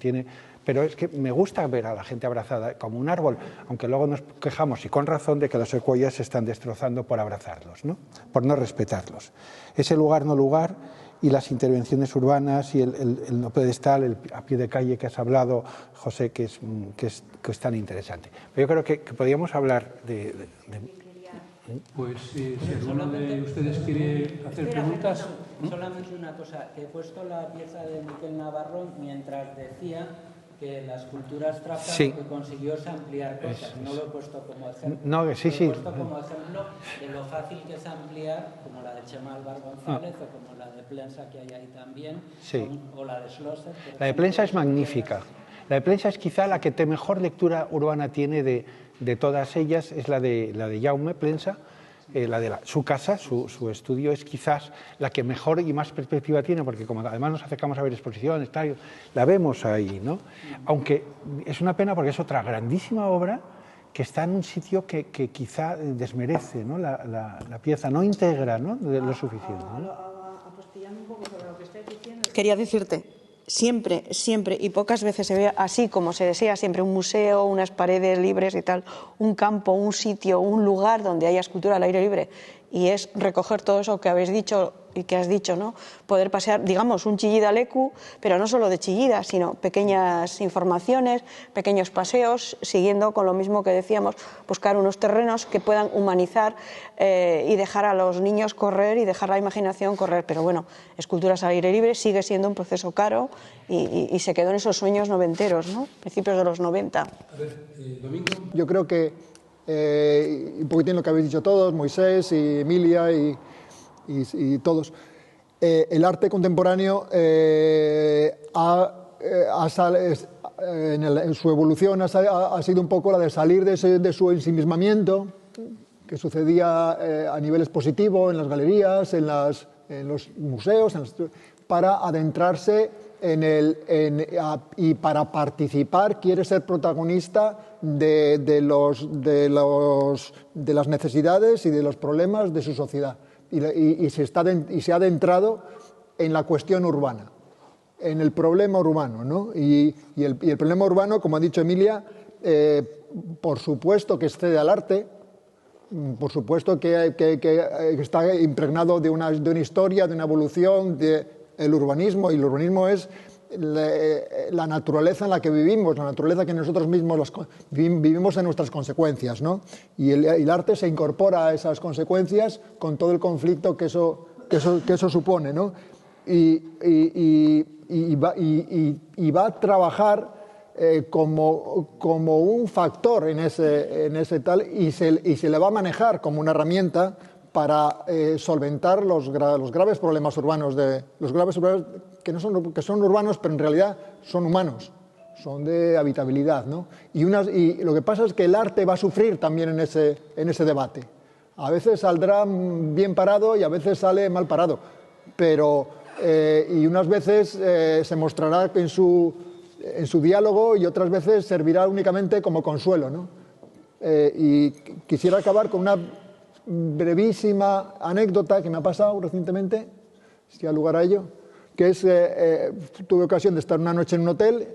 pero es que me gusta ver a la gente abrazada como un árbol, aunque luego nos quejamos, y con razón, de que los secuoyas se están destrozando por abrazarlos, ¿no? Por no respetarlos. Ese lugar no lugar, y las intervenciones urbanas y el no pedestal, a pie de calle que has hablado, José, que es tan interesante. Pero yo creo que podríamos hablar de... Pues si alguno de ustedes quiere hacer preguntas... Solamente una cosa, que he puesto la pieza de Miquel Navarro mientras decía que la escultura abstracta lo que consiguió es ampliar cosas. No lo he puesto como ejemplo. No, Lo he puesto como ejemplo de lo fácil que es ampliar, como la de Chema Álvar González o como la de Plensa que hay ahí también, o la de Schlosser. La de Plensa es magnífica. La de Plensa es quizá la que mejor lectura urbana tiene de todas ellas, es la de Jaume Plensa. Su casa, su estudio es quizás la que mejor y más perspectiva tiene, porque como además nos acercamos a ver exposiciones, la vemos ahí, ¿no? Aunque es una pena porque es otra grandísima obra que está en un sitio que quizá desmerece, ¿no? la pieza, no integra, ¿no? lo suficiente, ¿no? Apostillando un poco sobre lo que estáis diciendo, quería decirte, siempre, siempre y pocas veces se ve así como se desea siempre un museo, unas paredes libres y tal, un campo, un sitio, un lugar donde haya escultura al aire libre. Y es recoger todo eso que habéis dicho y que has dicho, ¿no? Poder pasear, digamos, un Chillida Leku, pero no solo de Chillida, sino pequeñas informaciones, pequeños paseos, siguiendo con lo mismo que decíamos, buscar unos terrenos que puedan humanizar y dejar a los niños correr y dejar la imaginación correr. Pero bueno, esculturas al aire libre sigue siendo un proceso caro y se quedó en esos sueños noventeros, ¿no? Principios de los 90. A ver, Domingo. Yo creo que un poquitín lo que habéis dicho todos, Moisés y Emilia y todos, el arte contemporáneo en su evolución ha sido un poco la de salir de su ensimismamiento que sucedía a nivel expositivo, en las galerías, en los museos, para adentrarse y para participar quiere ser protagonista de las necesidades y de los problemas de su sociedad. Y se ha adentrado en la cuestión urbana, en el problema urbano, ¿no? Y el problema urbano, como ha dicho Emilia, por supuesto que excede al arte, por supuesto que está impregnado de una historia, de una evolución, del urbanismo, y el urbanismo es la naturaleza en la que vivimos, la naturaleza que nosotros mismos vivimos en nuestras consecuencias, ¿no? Y el arte se incorpora a esas consecuencias con todo el conflicto que eso supone, ¿no? Y va a trabajar como un factor en ese tal, y se le va a manejar como una herramienta para solventar los graves problemas urbanos, que son urbanos, pero en realidad son humanos, son de habitabilidad, ¿no? Y lo que pasa es que el arte va a sufrir también en ese debate. A veces saldrá bien parado y a veces sale mal parado, pero y unas veces se mostrará en su diálogo y otras veces servirá únicamente como consuelo, ¿no? Y quisiera acabar con una brevísima anécdota que me ha pasado recientemente, si da lugar a ello, que es, tuve ocasión de estar una noche en un hotel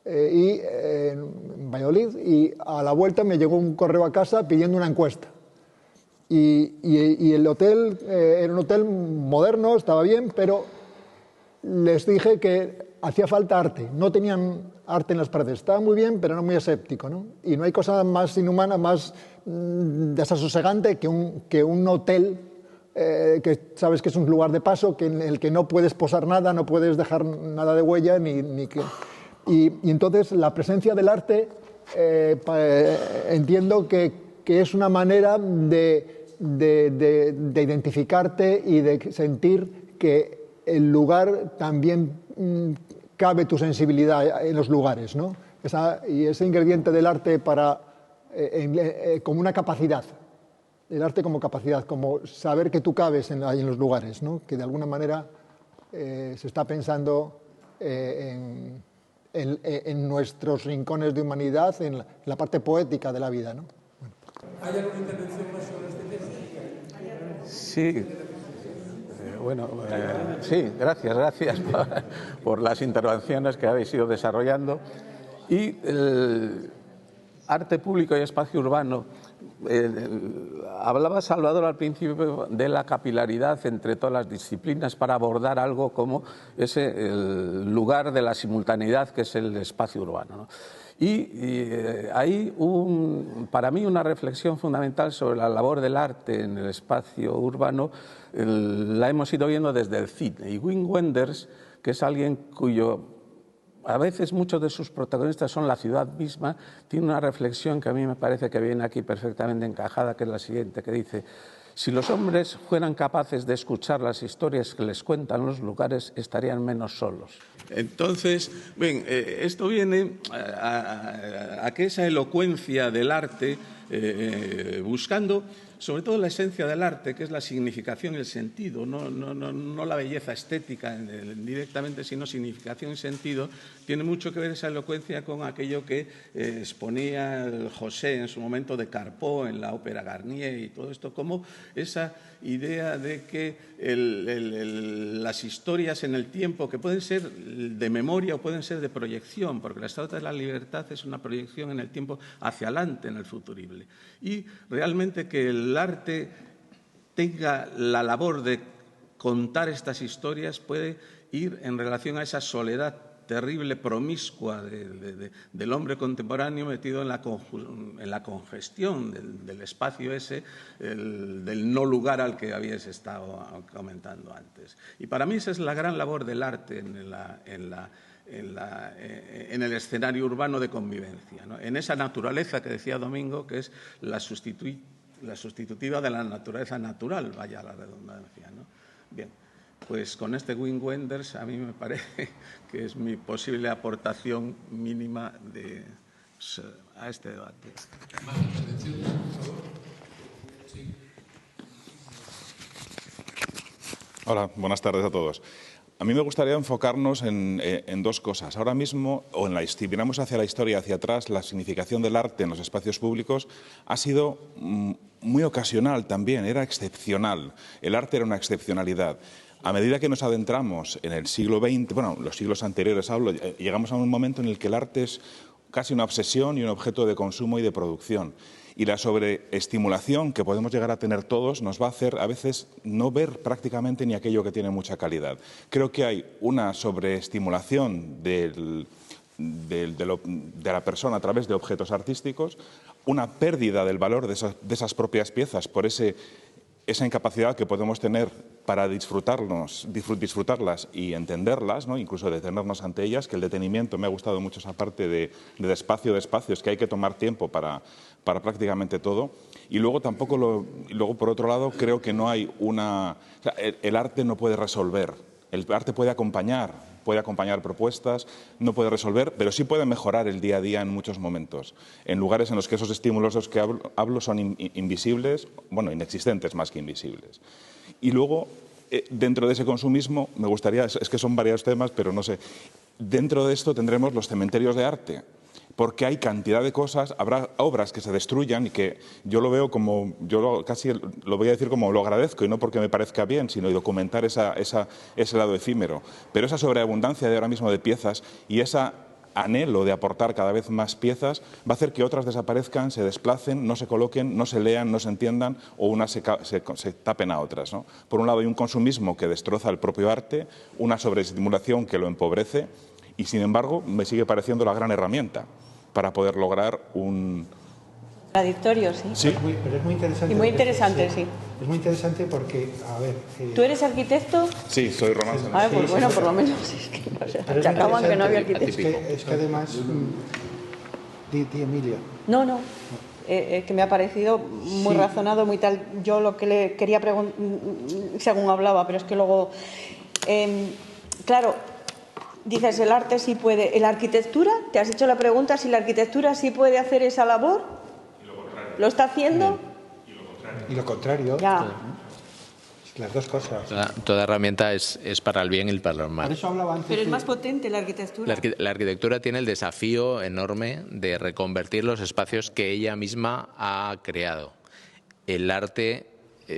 en Valladolid, y a la vuelta me llegó un correo a casa pidiendo una encuesta. Y el hotel era un hotel moderno, estaba bien, pero les dije que hacía falta arte, no tenían arte en las paredes, estaba muy bien, pero no muy aséptico, ¿no? Y no hay cosa más inhumana, más desasosegante que un hotel que sabes que es un lugar de paso, en el que no puedes posar nada, no puedes dejar nada de huella, y entonces la presencia del arte entiendo que es una manera de identificarte y de sentir que el lugar también cabe tu sensibilidad en los lugares, ¿no? Y ese ingrediente del arte como una capacidad, el arte como capacidad, como saber que tú cabes ahí en los lugares, ¿no? Que de alguna manera se está pensando en nuestros rincones de humanidad, en la parte poética de la vida, ¿no? Bueno. ¿Hay alguna intervención más sobre este tema? Sí. Sí, gracias por las intervenciones que habéis ido desarrollando. Y el arte público y espacio urbano hablaba Salvador al principio de la capilaridad entre todas las disciplinas para abordar algo como el lugar de la simultaneidad que es el espacio urbano, ¿no? Y hay para mí una reflexión fundamental sobre la labor del arte en el espacio urbano, la hemos ido viendo desde el cine. Y Wim Wenders, que es alguien a veces muchos de sus protagonistas son la ciudad misma, tiene una reflexión que a mí me parece que viene aquí perfectamente encajada, que es la siguiente, que dice: si los hombres fueran capaces de escuchar las historias que les cuentan los lugares, estarían menos solos. Entonces, bien, esto viene a que esa elocuencia del arte, buscando sobre todo la esencia del arte, que es la significación y el sentido, no la belleza estética directamente, sino significación y sentido, tiene mucho que ver esa elocuencia con aquello que exponía José en su momento de Carpeaux en la ópera Garnier y todo esto, como esa idea de que las historias en el tiempo, que pueden ser de memoria o pueden ser de proyección, porque la Estatua de la Libertad es una proyección en el tiempo hacia adelante, en el futurible. Y realmente que el arte tenga la labor de contar estas historias puede ir en relación a esa soledad terrible, promiscua del hombre contemporáneo metido en la congestión del espacio ese, del no lugar al que habías estado comentando antes. Y para mí esa es la gran labor del arte en el escenario urbano de convivencia, ¿no? En esa naturaleza que decía Domingo, que es la sustitutiva de la naturaleza natural, vaya la redundancia, ¿no? Bien. Pues con este Wim Wenders a mí me parece que es mi posible aportación mínima a este debate. Hola, buenas tardes a todos. A mí me gustaría enfocarnos en dos cosas. Ahora mismo, si miramos hacia la historia, hacia atrás, la significación del arte en los espacios públicos ha sido muy ocasional también, era excepcional. El arte era una excepcionalidad. A medida que nos adentramos en el siglo XX, bueno, los siglos anteriores llegamos a un momento en el que el arte es casi una obsesión y un objeto de consumo y de producción. Y la sobreestimulación que podemos llegar a tener todos nos va a hacer a veces no ver prácticamente ni aquello que tiene mucha calidad. Creo que hay una sobreestimulación de la persona a través de objetos artísticos, una pérdida del valor de esas propias piezas por esa incapacidad que podemos tener para disfrutarlas y entenderlas, ¿no? Incluso detenernos ante ellas, que el detenimiento, me ha gustado mucho esa parte de espacio de espacios, que hay que tomar tiempo para prácticamente todo. Y luego luego por otro lado, creo que no hay el arte no puede resolver, el arte puede acompañar propuestas, no puede resolver, pero sí puede mejorar el día a día en muchos momentos, en lugares en los que esos estímulos de los que hablo son invisibles, bueno, inexistentes más que invisibles. Y luego, dentro de ese consumismo, me gustaría, es que son varios temas, pero no sé, dentro de esto tendremos los cementerios de arte, porque hay cantidad de cosas, habrá obras que se destruyan y que yo lo veo como, casi lo voy a decir como lo agradezco, y no porque me parezca bien, sino documentar ese lado efímero. Pero esa sobreabundancia de ahora mismo de piezas y ese anhelo de aportar cada vez más piezas va a hacer que otras desaparezcan, se desplacen, no se coloquen, no se lean, no se entiendan, o unas se tapen a otras, ¿no? Por un lado hay un consumismo que destroza el propio arte, una sobreestimulación que lo empobrece, y sin embargo me sigue pareciendo la gran herramienta para poder lograr un... Contradictorio, sí. Sí. Pero es muy interesante. Y muy interesante, sí. Es muy interesante porque, a ver... ¿Tú eres arquitecto? Sí, soy Román. Pues bueno, por lo menos es que no sé. Pero Se acaban que no había arquitecto. Es que además... Di Emilia. No. Que me ha parecido muy razonado, muy tal. Yo lo que le quería preguntar, según hablaba, pero es que luego... claro... Dices, el arte sí puede. ¿La arquitectura? ¿Te has hecho la pregunta si la arquitectura sí puede hacer esa labor? Y lo contrario. ¿Lo está haciendo? Y lo contrario. Ya. Las dos cosas. Toda herramienta es para el bien y para el mal. Por eso hablaba antes. Pero es más potente la arquitectura. La arquitectura tiene el desafío enorme de reconvertir los espacios que ella misma ha creado. El arte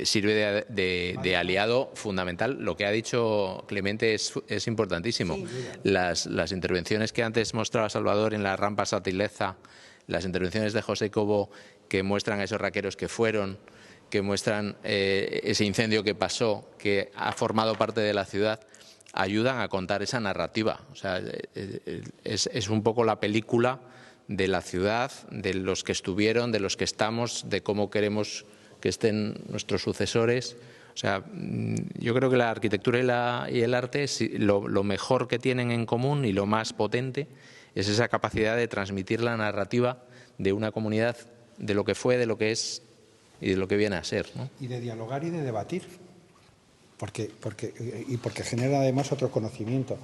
sirve de aliado fundamental. Lo que ha dicho Clemente es importantísimo. Sí. Las intervenciones que antes mostraba Salvador en la rampa Satileza, las intervenciones de José Cobo que muestran a esos raqueros que fueron, que muestran ese incendio que pasó, que ha formado parte de la ciudad, ayudan a contar esa narrativa. O sea, es un poco la película de la ciudad, de los que estuvieron, de los que estamos, de cómo queremos que estén nuestros sucesores. O sea, yo creo que la arquitectura y el arte, lo mejor que tienen en común y lo más potente es esa capacidad de transmitir la narrativa de una comunidad, de lo que fue, de lo que es y de lo que viene a ser, ¿no? Y de dialogar y de debatir, porque genera además otro conocimiento.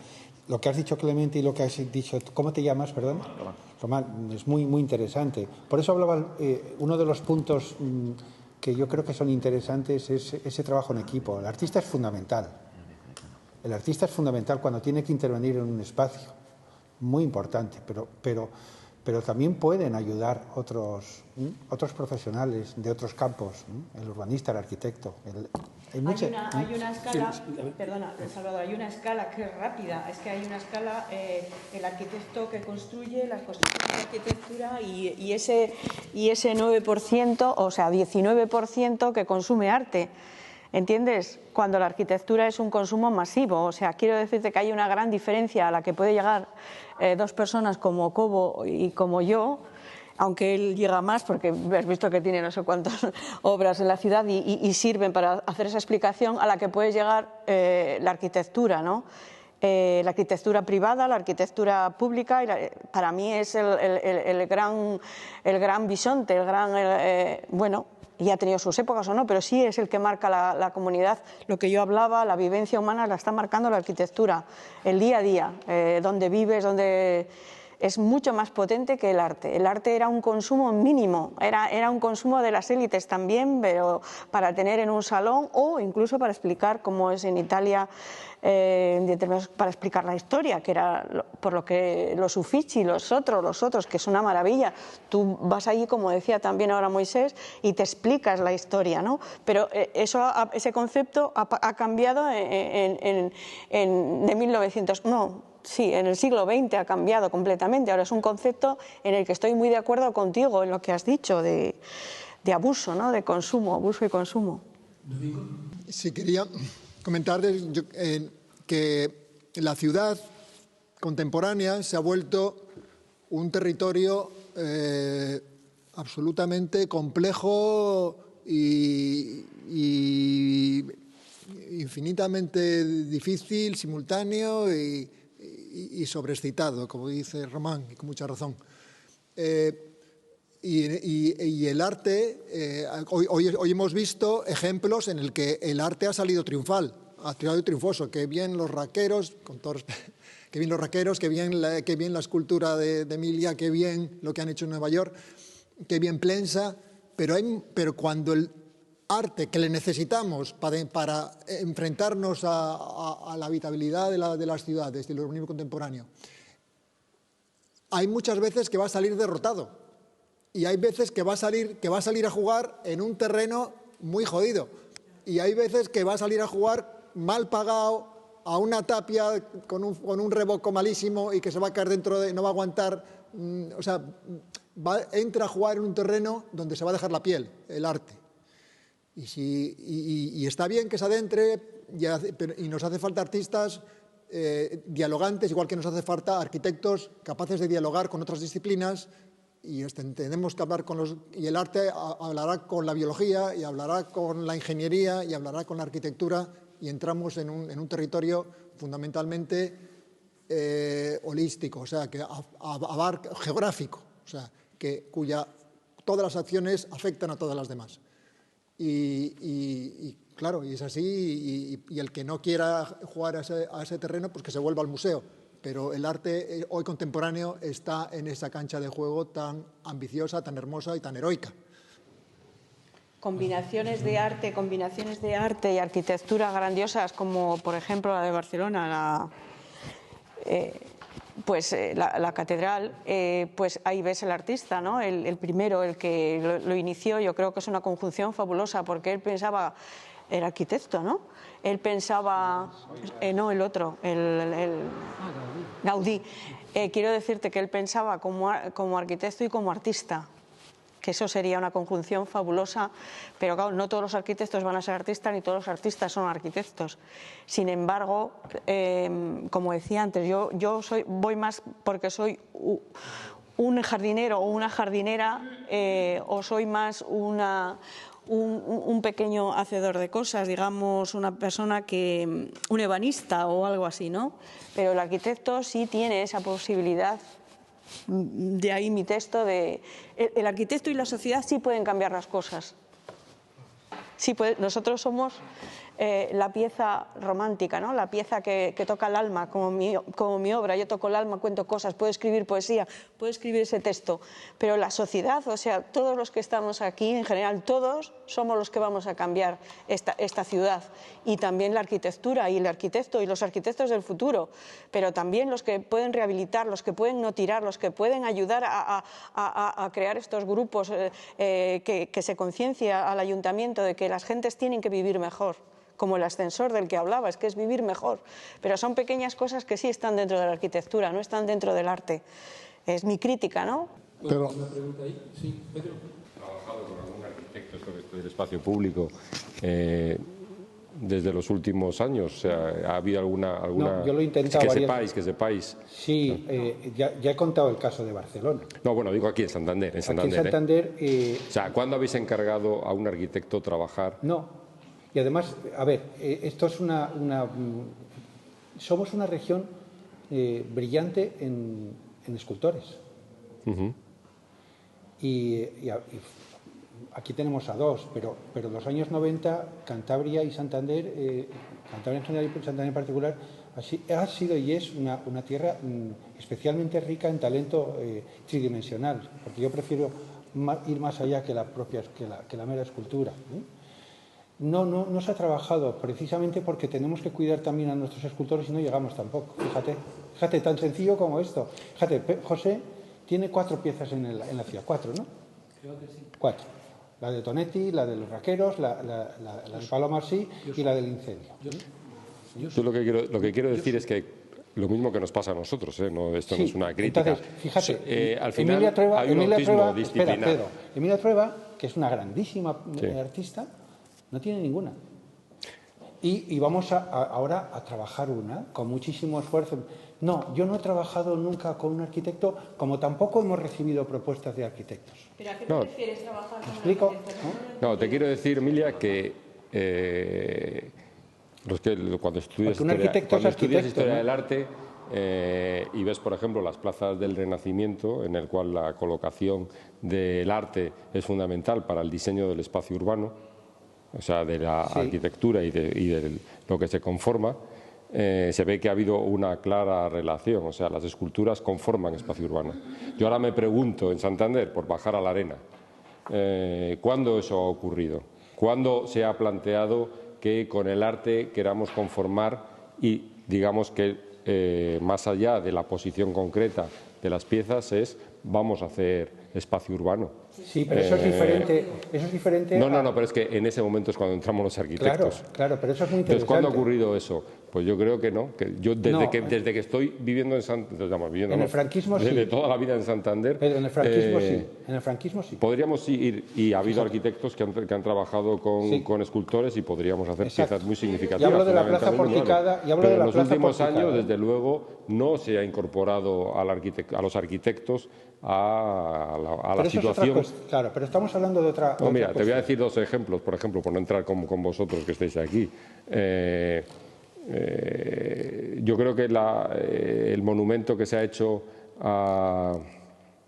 Lo que has dicho, Clemente, y lo que has dicho, ¿cómo te llamas, perdón? Román, es muy, muy interesante. Por eso hablaba, uno de los puntos que yo creo que son interesantes es ese trabajo en equipo. El artista es fundamental. El artista es fundamental cuando tiene que intervenir en un espacio, muy importante, pero también pueden ayudar otros profesionales de otros campos, el urbanista, el arquitecto. Hay una escala, perdona, Salvador, hay una escala que es rápida, es que hay una escala, el arquitecto que construye, las construcciones de arquitectura y ese 9%, o sea, 19% que consume arte. ¿Entiendes? Cuando la arquitectura es un consumo masivo, o sea, quiero decirte que hay una gran diferencia a la que puede llegar dos personas como Cobo y como yo, aunque él llega más porque has visto que tiene no sé cuántas obras en la ciudad y sirven para hacer esa explicación, a la que puede llegar la arquitectura, ¿no? La arquitectura privada, la arquitectura pública, para mí es el gran bisonte, bueno, y ha tenido sus épocas o no, pero sí es el que marca la comunidad. Lo que yo hablaba, la vivencia humana la está marcando la arquitectura, el día a día, donde vives, donde... Es mucho más potente que el arte. El arte era un consumo mínimo, era un consumo de las élites también, pero para tener en un salón o incluso para explicar, como es en Italia, para explicar la historia, que era por lo que los Uffizi, los otros, que es una maravilla. Tú vas allí, como decía también ahora Moisés, y te explicas la historia, ¿no? Pero ese concepto ha cambiado de 1900... No, sí, en el siglo XX ha cambiado completamente. Ahora es un concepto en el que estoy muy de acuerdo contigo en lo que has dicho de abuso, ¿no? De consumo, abuso y consumo. Sí, quería comentar que la ciudad contemporánea se ha vuelto un territorio absolutamente complejo y infinitamente difícil, simultáneo y sobreexcitado, como dice Román, y con mucha razón. Y el arte, hoy hemos visto ejemplos en el que el arte ha salido triunfal, ha salido triunfoso. Qué bien los raqueros, qué bien los raqueros, qué bien la escultura de Emilia, qué bien lo que han hecho en Nueva York, qué bien Plensa, pero cuando el arte que le necesitamos para enfrentarnos a la habitabilidad de las ciudades, del urbanismo contemporáneo, hay muchas veces que va a salir derrotado y hay veces que va a salir a jugar en un terreno muy jodido y hay veces que va a salir a jugar mal pagado a una tapia con un revoco malísimo y que se va a caer no va a aguantar, o sea, entra a jugar en un terreno donde se va a dejar la piel, el arte. Y está bien que se adentre y nos hace falta artistas dialogantes, igual que nos hace falta arquitectos capaces de dialogar con otras disciplinas y tenemos que hablar y el arte hablará con la biología y hablará con la ingeniería y hablará con la arquitectura y entramos en un territorio fundamentalmente holístico, o sea, que abarca, geográfico, o sea, cuya todas las acciones afectan a todas las demás. Y claro, y es así, y el que no quiera jugar a ese terreno, pues que se vuelva al museo. Pero el arte hoy contemporáneo está en esa cancha de juego tan ambiciosa, tan hermosa y tan heroica. Combinaciones de arte y arquitectura grandiosas, como por ejemplo la de Barcelona, la catedral, pues ahí ves el artista, ¿no? El primero, el que lo inició. Yo creo que es una conjunción fabulosa, porque él pensaba, el arquitecto, ¿no? Él pensaba, no, el otro, el Gaudí. Quiero decirte que él pensaba como arquitecto y como artista. que eso sería una conjunción fabulosa, pero claro, no todos los arquitectos van a ser artistas ni todos los artistas son arquitectos. Sin embargo, como decía antes, yo voy más porque soy un jardinero o una jardinera, o soy más un pequeño hacedor de cosas, digamos, una persona un ebanista o algo así, ¿no? Pero el arquitecto sí tiene esa posibilidad. De ahí mi texto de el arquitecto y la sociedad sí pueden cambiar las cosas. Sí nosotros somos la pieza romántica, ¿no? La pieza que toca el alma, como mi obra. Yo toco el alma, cuento cosas, puedo escribir poesía, puedo escribir ese texto. Pero la sociedad, o sea, todos los que estamos aquí, en general, todos somos los que vamos a cambiar esta ciudad. Y también la arquitectura y el arquitecto y los arquitectos del futuro. Pero también los que pueden rehabilitar, los que pueden no tirar, los que pueden ayudar a crear estos grupos, que se conciencia al ayuntamiento de que las gentes tienen que vivir mejor. Como el ascensor del que hablabas, que es vivir mejor. Pero son pequeñas cosas que sí están dentro de la arquitectura, no están dentro del arte. Es mi crítica, ¿no? Pero... ¿Una pregunta ahí? Sí, Pedro. ¿Trabajado con algún arquitecto del espacio público desde los últimos años? O sea, ¿ha habido alguna No, yo lo he intentado que sepáis. Sí, ya he contado el caso de Barcelona. No, bueno, digo aquí en Santander. Aquí en Santander... O sea, ¿cuándo habéis encargado a un arquitecto trabajar? No. Y además, a ver, esto es somos una región brillante en escultores. Y aquí tenemos a dos, pero en los años 90, Cantabria y Santander, Cantabria en general y Santander en particular, ha sido y es una tierra especialmente rica en talento tridimensional, porque yo prefiero ir más allá que la mera escultura, ¿eh? No se ha trabajado precisamente porque tenemos que cuidar también a nuestros escultores y no llegamos tampoco. Fíjate, tan sencillo como esto. Fíjate, José tiene 4 piezas en la ciudad, 4, ¿no? Creo que sí. 4. La de Tonetti, la de los Raqueros, la de Paloma sí y la del incendio. Yo lo que quiero decir es que lo mismo que nos pasa a nosotros, ¿eh? Esto no es una crítica. Entonces, fíjate, al final hay un autismo disciplinar. Espera, Pedro. Emilia Trueba, que es una grandísima artista, no tiene ninguna. Y vamos ahora a trabajar una con muchísimo esfuerzo. No, yo no he trabajado nunca con un arquitecto, como tampoco hemos recibido propuestas de arquitectos. ¿Pero a qué te refieres trabajar con un explico? arquitecto? No, te quiero decir, Emilia, que cuando estudias historia del arte y ves, por ejemplo, las plazas del Renacimiento, en el cual la colocación del arte es fundamental para el diseño del espacio urbano, o sea, de la arquitectura y de lo que se conforma, se ve que ha habido una clara relación, o sea, las esculturas conforman espacio urbano. Yo ahora me pregunto en Santander, por bajar a la arena, ¿cuándo eso ha ocurrido? ¿Cuándo se ha planteado que con el arte queramos conformar y digamos que más allá de la posición concreta de las piezas vamos a hacer espacio urbano? Sí, pero eso es diferente. No, pero es que en ese momento es cuando entramos los arquitectos. Claro, pero eso es muy interesante. Entonces, ¿cuándo ha ocurrido eso? Pues yo creo que no. Que yo desde que estoy viviendo en Santander, en el franquismo desde sí. toda la vida en Santander. Pero en el franquismo sí. En el franquismo sí. Podríamos ir, y ha habido arquitectos que han trabajado con escultores y podríamos hacer piezas muy significativas. Y hablo de la plaza porticada. Pero en los últimos años, desde luego, no se ha incorporado a los arquitectos a la situación. Claro, pero estamos hablando de otra. No, mira, te voy a decir 2 ejemplos, por ejemplo, por no entrar con vosotros que estáis aquí. Yo creo que el monumento que se ha hecho a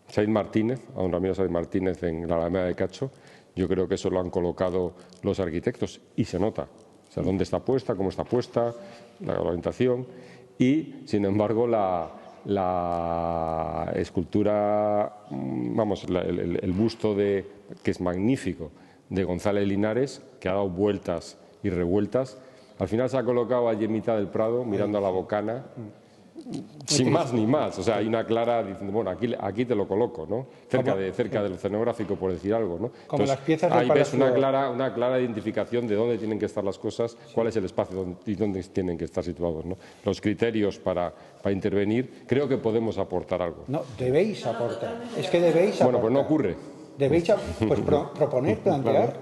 Said Martínez, a don Ramiro Said Martínez en la Alameda de Cacho, yo creo que eso lo han colocado los arquitectos y se nota. O sea, dónde está puesta, cómo está puesta, la orientación y, sin embargo, la escultura, vamos, el busto que es magnífico, de González Linares, que ha dado vueltas y revueltas, al final se ha colocado allí en mitad del Prado, mirando a la Bocana, sin más ni más. O sea, hay una clara, diciendo, bueno, aquí te lo coloco, ¿no? Cerca del escenográfico, por decir algo, ¿no? Como las piezas del ahí ves Palacio... una clara identificación de dónde tienen que estar las cosas, cuál es el espacio y dónde tienen que estar situados, ¿no? Los criterios para intervenir, creo que podemos aportar algo. No, debéis aportar. Es que debéis aportar. Bueno, pues no ocurre. debéis pues, proponer, plantear.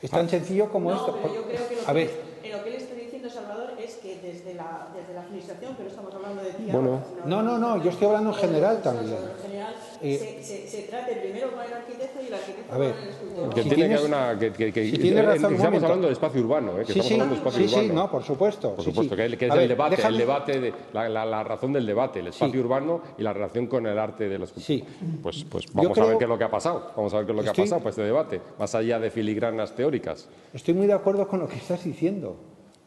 Es tan sencillo como esto. Pero yo creo que a ver. lo que él está diciendo, Salvador, es que desde la administración, pero estamos hablando de ti Bueno. ahora, No, yo estoy hablando en general también. En general, se trate primero con el arquitecto y el arquitecto A ver, con el escultor. Que Si tiene que tienes- haber si tienes razón, un estamos momento. hablando de espacio urbano, que estamos hablando de espacio urbano. Sí, no, por supuesto. Por sí, supuesto, sí. que es A el ver, debate, déjame- la razón del debate, el espacio urbano y la relación con el arte de la escultura. Sí. Pues vamos a creo- ver qué es lo que ha pasado. Vamos a ver qué es lo que ha Estoy- pasado para este debate, más allá de filigranas teóricas. Estoy muy de acuerdo con lo que estás diciendo.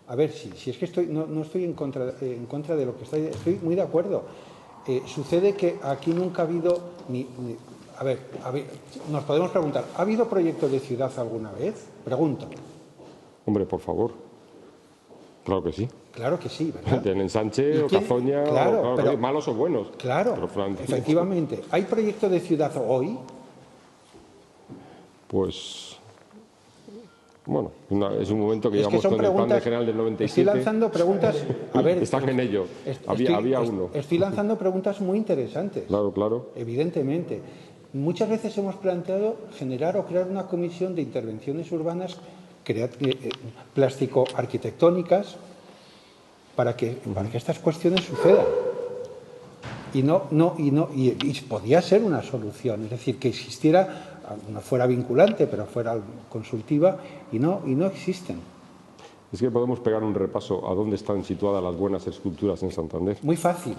A ver, si es que no estoy en contra de lo que está diciendo, estoy muy de acuerdo. Sucede que aquí nunca ha habido a ver, nos podemos preguntar, ¿ha habido proyecto de ciudad alguna vez? Pregunto. Hombre, por favor. Claro que sí. Claro que sí, ¿verdad? En ensanche ¿Y o quién? Cazoña, Claro, pero- malos o buenos. Claro, Pero, Fran, efectivamente. ¿Hay proyecto de ciudad hoy? Pues, bueno, es un momento que Es que llevamos son con el plan de preguntas. general del 97. Estoy lanzando preguntas. A ver, Están en ello. Había uno. Estoy lanzando preguntas muy interesantes. Claro, claro. Evidentemente. Muchas veces hemos planteado generar o crear una comisión de intervenciones urbanas plástico-arquitectónicas para que estas cuestiones sucedan. Y podía ser una solución, es decir, que existiera, no fuera vinculante, pero fuera consultiva, y no existen. Es que podemos pegar un repaso a dónde están situadas las buenas esculturas en Santander. Muy fácil.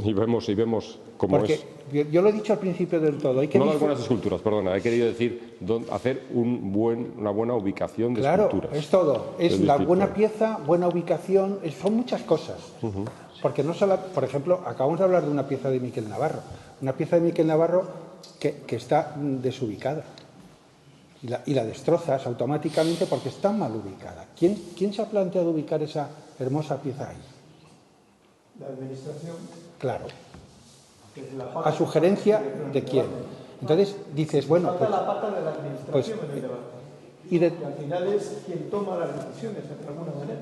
Y vemos cómo Porque es. yo lo he dicho al principio del todo. Hay que No las buenas esculturas, perdona. He querido decir hacer una buena ubicación de esculturas. Claro, es todo. Es la buena pieza, buena ubicación, son muchas cosas. Porque no solo, por ejemplo, acabamos de hablar de una pieza de Miquel Navarro. Una pieza de Miquel Navarro que está desubicada. Y la destrozas automáticamente porque está mal ubicada. ¿Quién se ha planteado ubicar esa hermosa pieza ahí? La administración. Claro. ¿A sugerencia de quién? Entonces dices, bueno, Falta pues, la pata de la administración en el debate. y Y al final es quien toma las decisiones, de alguna manera.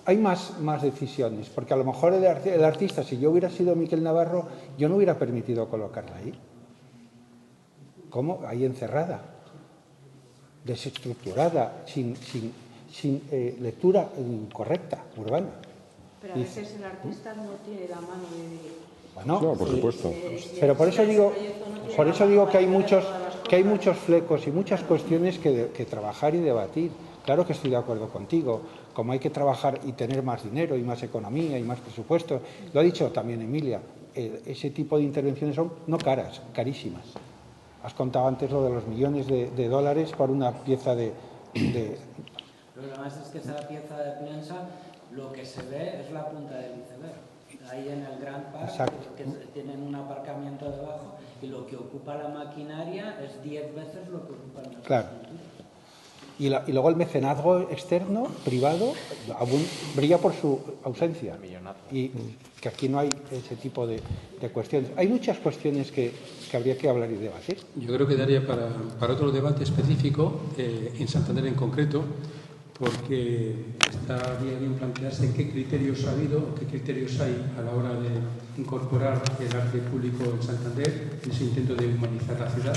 hay más decisiones, porque a lo mejor el artista, si yo hubiera sido Miquel Navarro, yo no hubiera permitido colocarla ahí. ¿Cómo? Ahí encerrada, desestructurada, sin lectura correcta, urbana. Pero a veces el artista no tiene la mano de... Bueno, No, por supuesto. pero por eso digo que hay muchos flecos y muchas cuestiones que trabajar y debatir. Claro que estoy de acuerdo contigo. Como hay que trabajar y tener más dinero y más economía y más presupuesto, lo ha dicho también Emilia, ese tipo de intervenciones son no caras, carísimas. Has contado antes lo de los millones de dólares por una pieza de... Lo demás es que esa pieza de prensa, lo que se ve es la punta del iceberg. Ahí en el Grand Park, Exacto. que tienen un aparcamiento debajo, y lo que ocupa la maquinaria es 10 veces lo que ocupa el Claro. Y luego el mecenazgo externo, privado, aún brilla por su ausencia. Y que aquí no hay ese tipo de cuestiones. Hay muchas cuestiones que habría que hablar y debatir. Yo creo que daría para otro debate específico, en Santander en concreto, porque estaría bien plantearse qué criterios ha habido o qué criterios hay a la hora de incorporar el arte público en Santander, en ese intento de humanizar la ciudad,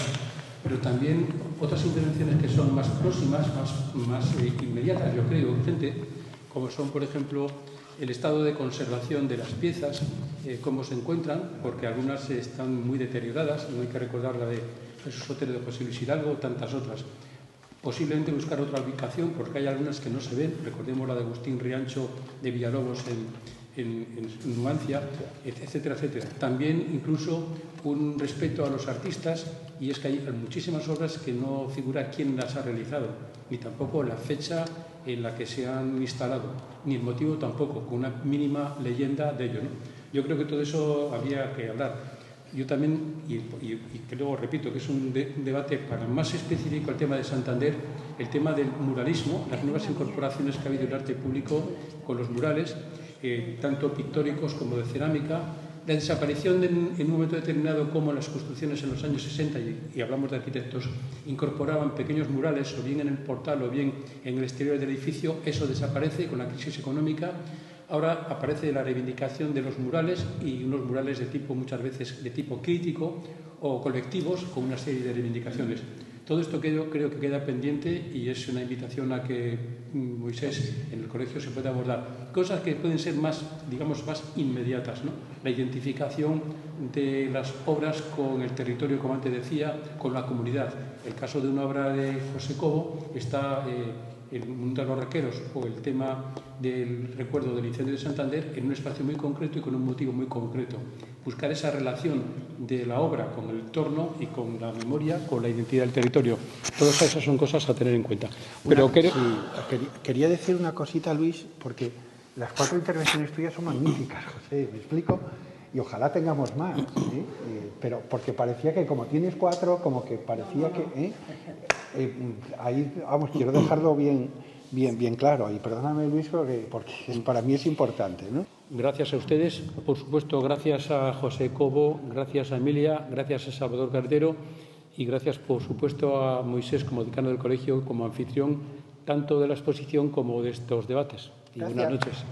pero también otras intervenciones que son más próximas, más inmediatas, yo creo, urgente, como son, por ejemplo, el estado de conservación de las piezas, cómo se encuentran, porque algunas están muy deterioradas, no hay que recordar la de Jesús Sotero de José Luis Hidalgo, tantas otras. Posiblemente buscar otra ubicación, porque hay algunas que no se ven, recordemos la de Agustín Riancho de Villalobos en Numancia, etcétera, etcétera. También incluso un respeto a los artistas, y es que hay muchísimas obras que no figura quién las ha realizado, ni tampoco la fecha en la que se han instalado, ni el motivo tampoco, con una mínima leyenda de ello, ¿no? Yo creo que todo eso había que hablar. Yo también, y que luego repito, que es un debate para más específico el tema de Santander, el tema del muralismo, las nuevas incorporaciones que ha habido en el arte público con los murales, tanto pictóricos como de cerámica, la desaparición en un momento determinado, como las construcciones en los años 60, y hablamos de arquitectos, incorporaban pequeños murales, o bien en el portal o bien en el exterior del edificio, eso desaparece con la crisis económica. Ahora aparece la reivindicación de los murales, y unos murales de tipo, muchas veces, de tipo crítico, o colectivos con una serie de reivindicaciones. Todo esto creo que queda pendiente y es una invitación a que Moisés en el colegio se pueda abordar. Cosas que pueden ser más, digamos, más inmediatas, ¿no? La identificación de las obras con el territorio, como antes decía, con la comunidad. El caso de una obra de José Cobo está el mundo de los Requeros o el tema del recuerdo del incendio de Santander en un espacio muy concreto y con un motivo muy concreto. Buscar esa relación de la obra con el entorno y con la memoria, con la identidad del territorio. Todas esas son cosas a tener en cuenta. Pero quería decir una cosita, Luis, porque las 4 intervenciones tuyas son magníficas, José, ¿me explico? Y ojalá tengamos más, pero porque parecía que como tienes 4, como que parecía que... ahí, vamos, quiero dejarlo bien claro. Y perdóname, Luis, porque para mí es importante, ¿no? Gracias a ustedes, por supuesto, gracias a José Cobo, gracias a Emilia, gracias a Salvador Cardero y gracias, por supuesto, a Moisés como decano del colegio, como anfitrión, tanto de la exposición como de estos debates. Y buenas noches.